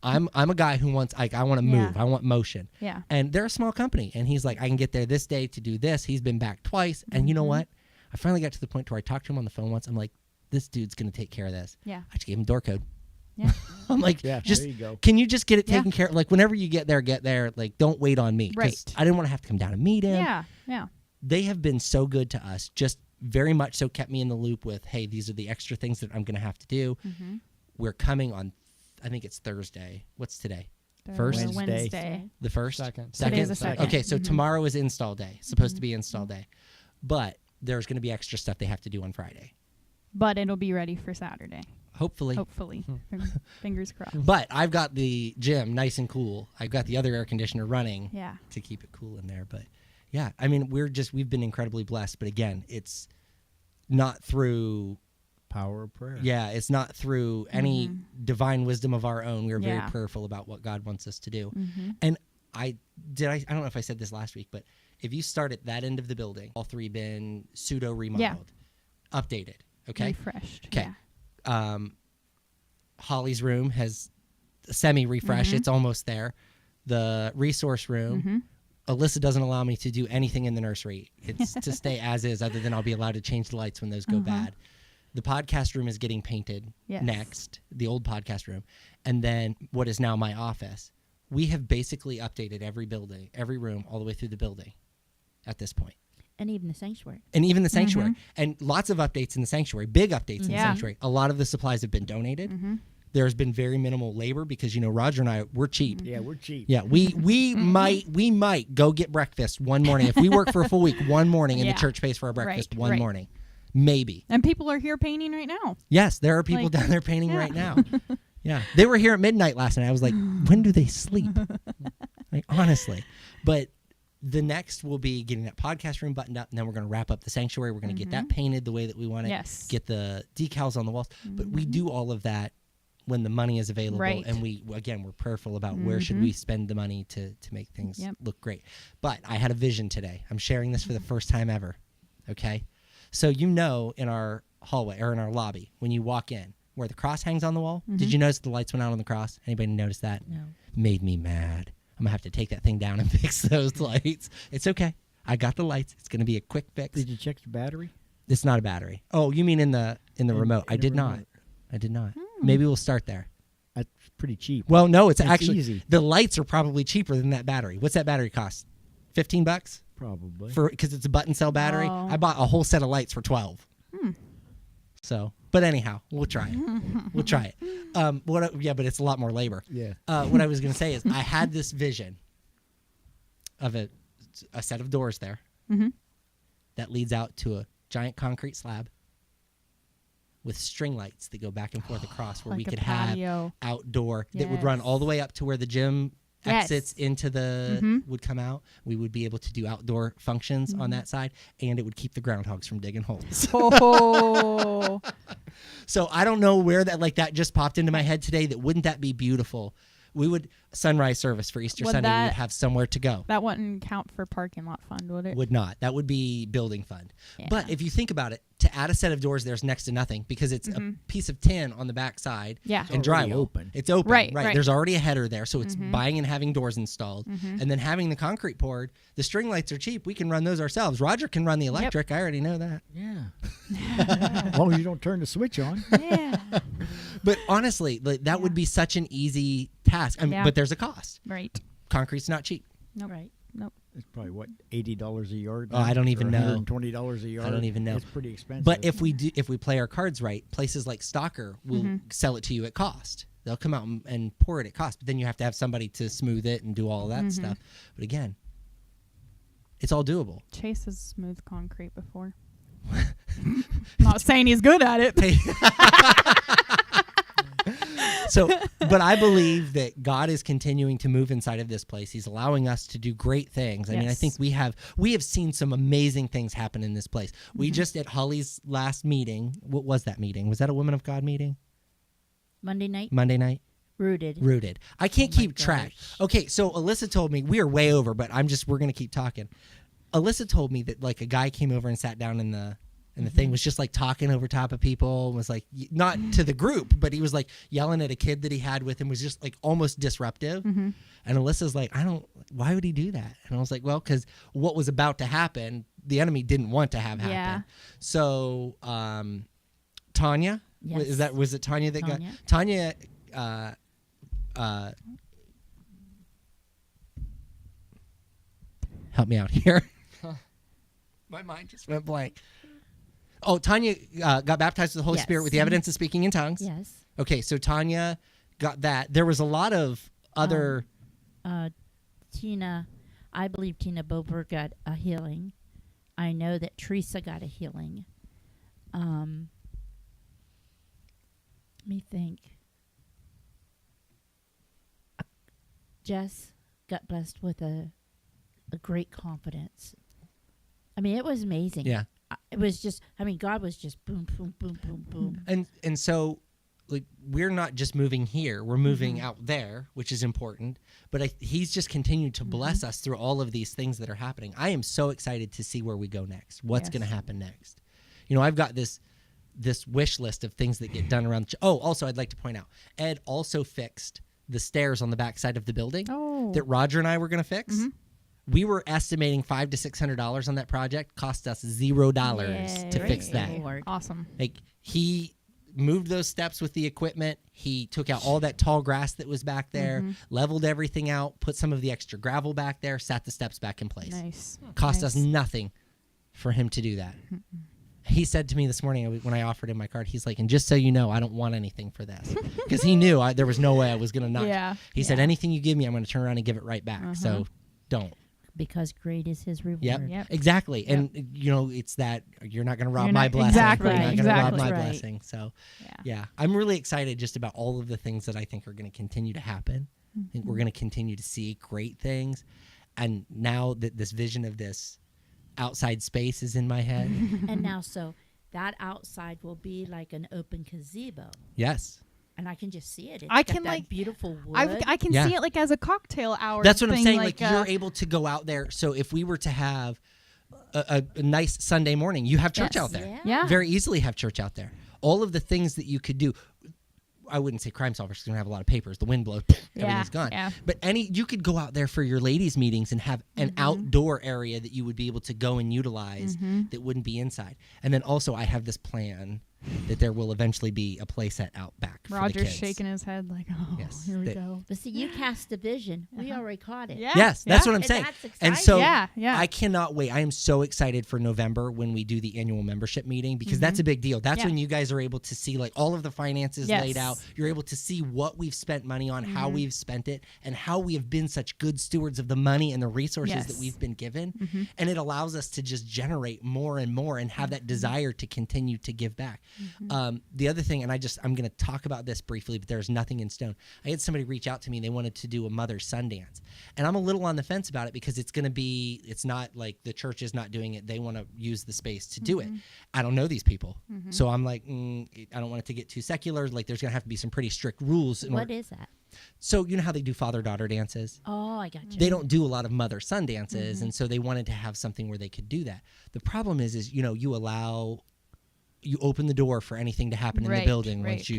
I'm a guy who wants, I want to move. I want motion. Yeah. And they're a small company. And he's like, I can get there this day to do this. He's been back twice. And you know what? I finally got to the point where I talked to him on the phone once. I'm like, this dude's going to take care of this. Yeah. I just gave him door code. Yeah. I'm like, Yeah, just, there you go. can you just get it taken care of? Like, whenever you get there. Like, don't wait on me. 'Cause Right. I didn't want to have to come down and meet him. Yeah. Yeah. They have been so good to us. Just very much so kept me in the loop with, hey, these are the extra things that I'm going to have to do. We're coming on, I think it's Thursday. What's today? First? Wednesday. The first? Second. Today's the second. Okay, so tomorrow is install day. Supposed to be install day. But there's going to be extra stuff they have to do on Friday. But it'll be ready for Saturday. Hopefully. Fingers crossed. But I've got the gym nice and cool. I've got the other air conditioner running to keep it cool in there. But yeah, I mean, we've been incredibly blessed. But again, it's not through Power of prayer. Yeah, it's not through any divine wisdom of our own. We are very prayerful about what God wants us to do. And I don't know if I said this last week, but if you start at that end of the building, all three been pseudo remodeled, updated, okay? Refreshed. Okay. Yeah. Holly's room has semi-refreshed. It's almost there. The resource room, Alyssa doesn't allow me to do anything in the nursery. It's to stay as is, other than I'll be allowed to change the lights when those go bad. The podcast room is getting painted next, the old podcast room. And then what is now my office. We have basically updated every building, every room, all the way through the building at this point. And even the sanctuary. And lots of updates in the sanctuary, big updates in the sanctuary. A lot of the supplies have been donated. There's been very minimal labor because, you know, Roger and I, we're cheap. Yeah, we're cheap. Yeah, we might go get breakfast one morning. If we work for a full week, one morning and the church pays for our breakfast one morning. Maybe. And people are here painting right now. Yes, there are people down there painting right now. Yeah. They were here at midnight last night. I was like, when do they sleep? Like, honestly. But the next will be getting that podcast room buttoned up, and then we're going to wrap up the sanctuary. We're going to get that painted the way that we want it. Yes. Get the decals on the walls. But we do all of that when the money is available. Right. And we're prayerful about where should we spend the money to make things look great. But I had a vision today. I'm sharing this for the first time ever. Okay? So in our hallway or in our lobby, when you walk in, where the cross hangs on the wall, did you notice the lights went out on the cross? Anybody notice that? No. Made me mad. I'm going to have to take that thing down and fix those lights. It's okay. I got the lights. It's going to be a quick fix. Did you check the battery? It's not a battery. Oh, you mean in the remote? I did not. Maybe we'll start there. That's pretty cheap. Well, no, it's That's actually easy. The lights are probably cheaper than that battery. What's that battery cost? $15? Probably. Because it's a button cell battery. Oh. I bought a whole set of lights for $12. So, but anyhow, we'll try it. We'll try it. But it's a lot more labor. Yeah. What I was going to say is I had this vision of a set of doors there that leads out to a giant concrete slab with string lights that go back and forth across, where Like we a could patio. have outdoor that would run all the way up to where the gym exits into the Mhm. would come out. We would be able to do outdoor functions on that side, and it would keep the groundhogs from digging holes. Oh. So I don't know where that just popped into my head today. Wouldn't that be beautiful? We would sunrise service for Easter Would Sunday. We that- would have somewhere to go. That wouldn't count for parking lot fund, would it? Would not. That would be building fund. Yeah. But if you think about it, to add a set of doors, there's next to nothing because it's a piece of tin on the back side Yeah. and already drywall. open. It's open. Right. There's already a header there, so it's buying and having doors installed. And then having the concrete poured. The string lights are cheap. We can run those ourselves. Roger can run the electric. I already know that. Yeah. As long as you don't turn the switch on. Yeah. But honestly, that would be such an easy task. Yeah. But there's a cost. Right. Concrete's not cheap. Nope. Right. Nope. It's probably what, $80 a yard? Oh, I don't even know. $120 a yard. I don't even know. It's pretty expensive. But if we play our cards right, places like Stalker will sell it to you at cost. They'll come out and pour it at cost, but then you have to have somebody to smooth it and do all that stuff. But again, it's all doable. Chase has smooth concrete before. Not saying he's good at it. So, but I believe that God is continuing to move inside of this place. He's allowing us to do great things. I mean, I Yes. think we have seen some amazing things happen in this place. We just at Holly's last meeting. What was that meeting? Was that a Women of God meeting? Monday night, Monday night? rooted. Rooted. I can't Oh my keep track. gosh. Okay, so Alyssa told me we are way over, but we're gonna keep talking. Alyssa told me that a guy came over and sat down in the thing, was just talking over top of people, was not to the group, but he was yelling at a kid that he had with him, was just almost disruptive. And Alyssa's why would he do that? And I was like, well, because what was about to happen, the enemy didn't want to have happen. Yeah. So Tanya, Yes. was it Tanya that Tanya. got Tanya? Help me out here. My mind just went blank. Oh, Tanya got baptized with the Holy Yes. Spirit with the evidence of speaking in tongues. Yes. Okay, so Tanya got that. There was a lot of other. Tina, I believe Tina Bober got a healing. I know that Teresa got a healing. Let me think. Jess got blessed with a great confidence. I mean, it was amazing. Yeah. It was just, God was just boom, boom, boom, boom, boom. And so we're not just moving here, we're moving out there, which is important, but he's just continued to bless us through all of these things that are happening. I am so excited to see where we go next, what's Yes. going to happen next. I've got this wish list of things that get done around also I'd like to point out, Ed also fixed the stairs on the back side of the building Oh. that Roger and I were going to fix. We were estimating $500 to $600 on that project. Cost us $0 to Yay. fix that. Lord. Awesome. He moved those steps with the equipment. He took out all that tall grass that was back there, leveled everything out, put some of the extra gravel back there, sat the steps back in place. Nice. Cost Nice. us nothing for him to do that. He said to me this morning when I offered him my card, he's like, and just so you know, I don't want anything for this. Because he knew there was no way I was going to not. Yeah. He said, Yeah. anything you give me, I'm going to turn around and give it right back. So don't. Because great is his reward. Yep. Exactly. And, it's that you're not going to rob You're my not- blessing. exactly, You're not going to exactly. rob my Right. blessing. So, Yeah. yeah, I'm really excited just about all of the things that I think are going to continue to happen. I think we're going to continue to see great things. And now that this vision of this outside space is in my head. And now, so that outside will be like an open gazebo. Yes. And I can just see it. It's I got can, that beautiful wood. I can Yeah. see it as a cocktail hour. That's what I'm thing, saying. Like uh, you're able to go out there. So if we were to have a nice Sunday morning, you have church Yes. out there. Yeah. Very easily have church out there. All of the things that you could do. I wouldn't say Crime Solvers because we don't have a lot of papers. The wind blows, everything's gone. Yeah. But you could go out there for your ladies' meetings and have an outdoor area that you would be able to go and utilize that wouldn't be inside. And then also I have this plan that there will eventually be a play set out back for the Roger's kids. shaking his head like, oh, Yes. here we That- go. But see, you cast a vision. We already caught it. Yeah. Yes, that's yeah. what I'm And saying. that's And exciting. so Yeah. I cannot wait. I am so excited for November when we do the annual membership meeting because that's a big deal. That's Yeah. when you guys are able to see like all of the finances Yes. laid out. You're able to see what we've spent money on, how we've spent it, and how we have been such good stewards of the money and the resources that Yes. we've been given. And it allows us to just generate more and more and have that desire to continue to give back. The other thing, and I'm going to talk about about this briefly, but there's nothing in stone. I had somebody reach out to me. They wanted to do a mother's Sundance. And I'm a little on the fence about it because it's not like the church is not doing it. They want to use the space to do it. I don't know these people. So I'm like, I don't want it to get too secular. Like there's going to have to be some pretty strict rules. What is that? So you know how they do father-daughter dances? Oh, I got you. They don't do a lot of mother-son dances, and so they wanted to have something where they could do that. The problem is you open the door for anything to happen in the building once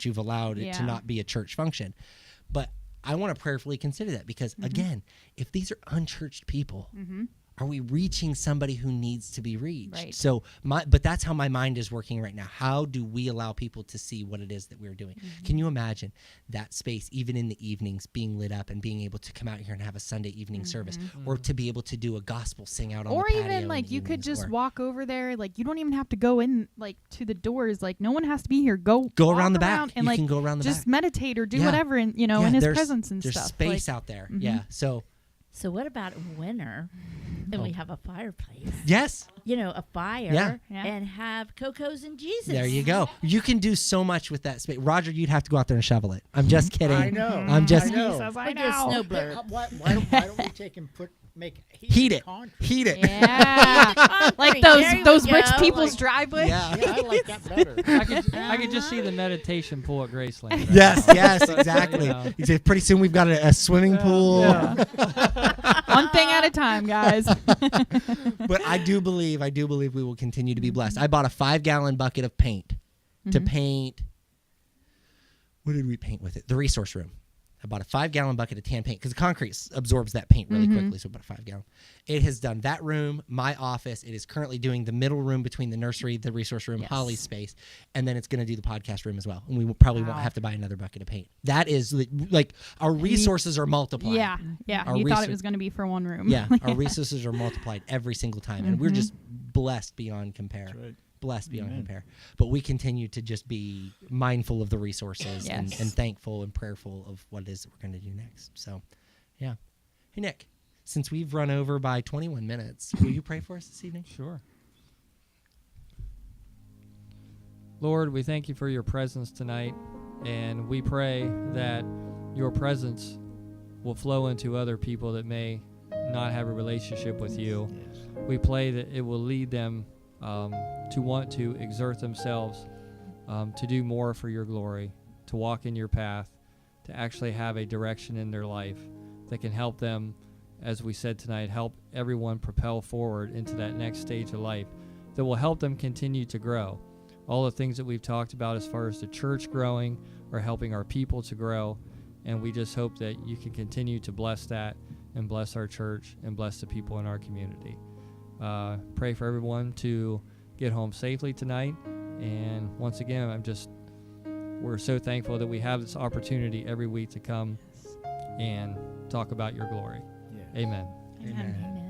you've allowed it to not be a church function. But I want to prayerfully consider that because, again, if these are unchurched people, are we reaching somebody who needs to be reached? Right. So, but that's how my mind is working right now. How do we allow people to see what it is that we're doing? Can you imagine that space, even in the evenings, being lit up and being able to come out here and have a Sunday evening service, or to be able to do a gospel sing out on the patio? Or even like you could just walk over there. Like you don't even have to go in like to the doors. Like no one has to be here. Go around the back. And you like can go around the just back. meditate or do whatever in in His presence and there's stuff. There's space out there. Yeah. So what about winter? And we have a fireplace. Yes. A fire. Yeah. And have Coco's and Jesus. There you go. You can do so much with that space. Roger, you'd have to go out there and shovel it. I'm just kidding. I know. I'm just. I know. He says, I Get a know. snowblower. Why don't we take and make Heat it. concrete? Heat it. Yeah. Like There you those go. rich people's Like- driveway. Yeah. Yeah, I like that better. I could just see the meditation pool at Graceland. right Yes, now. yes, So, exactly. you know. He said, pretty soon we've got a swimming pool. Yeah. One thing at a time, guys. But I do believe we will continue to be blessed. I bought a 5-gallon bucket of paint to paint. What did we paint with it? The resource room. I bought a 5-gallon bucket of tan paint because the concrete absorbs that paint really quickly. So I bought a 5-gallon. It has done that room, my office. It is currently doing the middle room between the nursery, the resource room, Yes. Holly's space, and then it's going to do the podcast room as well. And we will probably won't have to buy another bucket of paint. That is like our resources are multiplied. Yeah. Our You thought it research- was going to be for one room. Yeah, our resources are multiplied every single time, and we're just blessed beyond compare. That's right. Blessed beyond Amen. compare. But we continue to just be mindful of the resources and Yes. thankful and prayerful of what it is that we're going to do next. So, yeah. Hey, Nick, since we've run over by 21 minutes, will you pray for us this evening? Sure. Lord, we thank you for your presence tonight, and we pray that your presence will flow into other people that may not have a relationship with you. We pray that it will lead them to want to exert themselves to do more for your glory, to walk in your path, to actually have a direction in their life that can help them, as we said tonight, help everyone propel forward into that next stage of life that will help them continue to grow. All the things that we've talked about as far as the church growing or helping our people to grow, and we just hope that you can continue to bless that and bless our church and bless the people in our community. Pray for everyone to get home safely tonight, and once again, we're so thankful that we have this opportunity every week to come and talk about your glory. Yeah. Amen. Amen. Amen.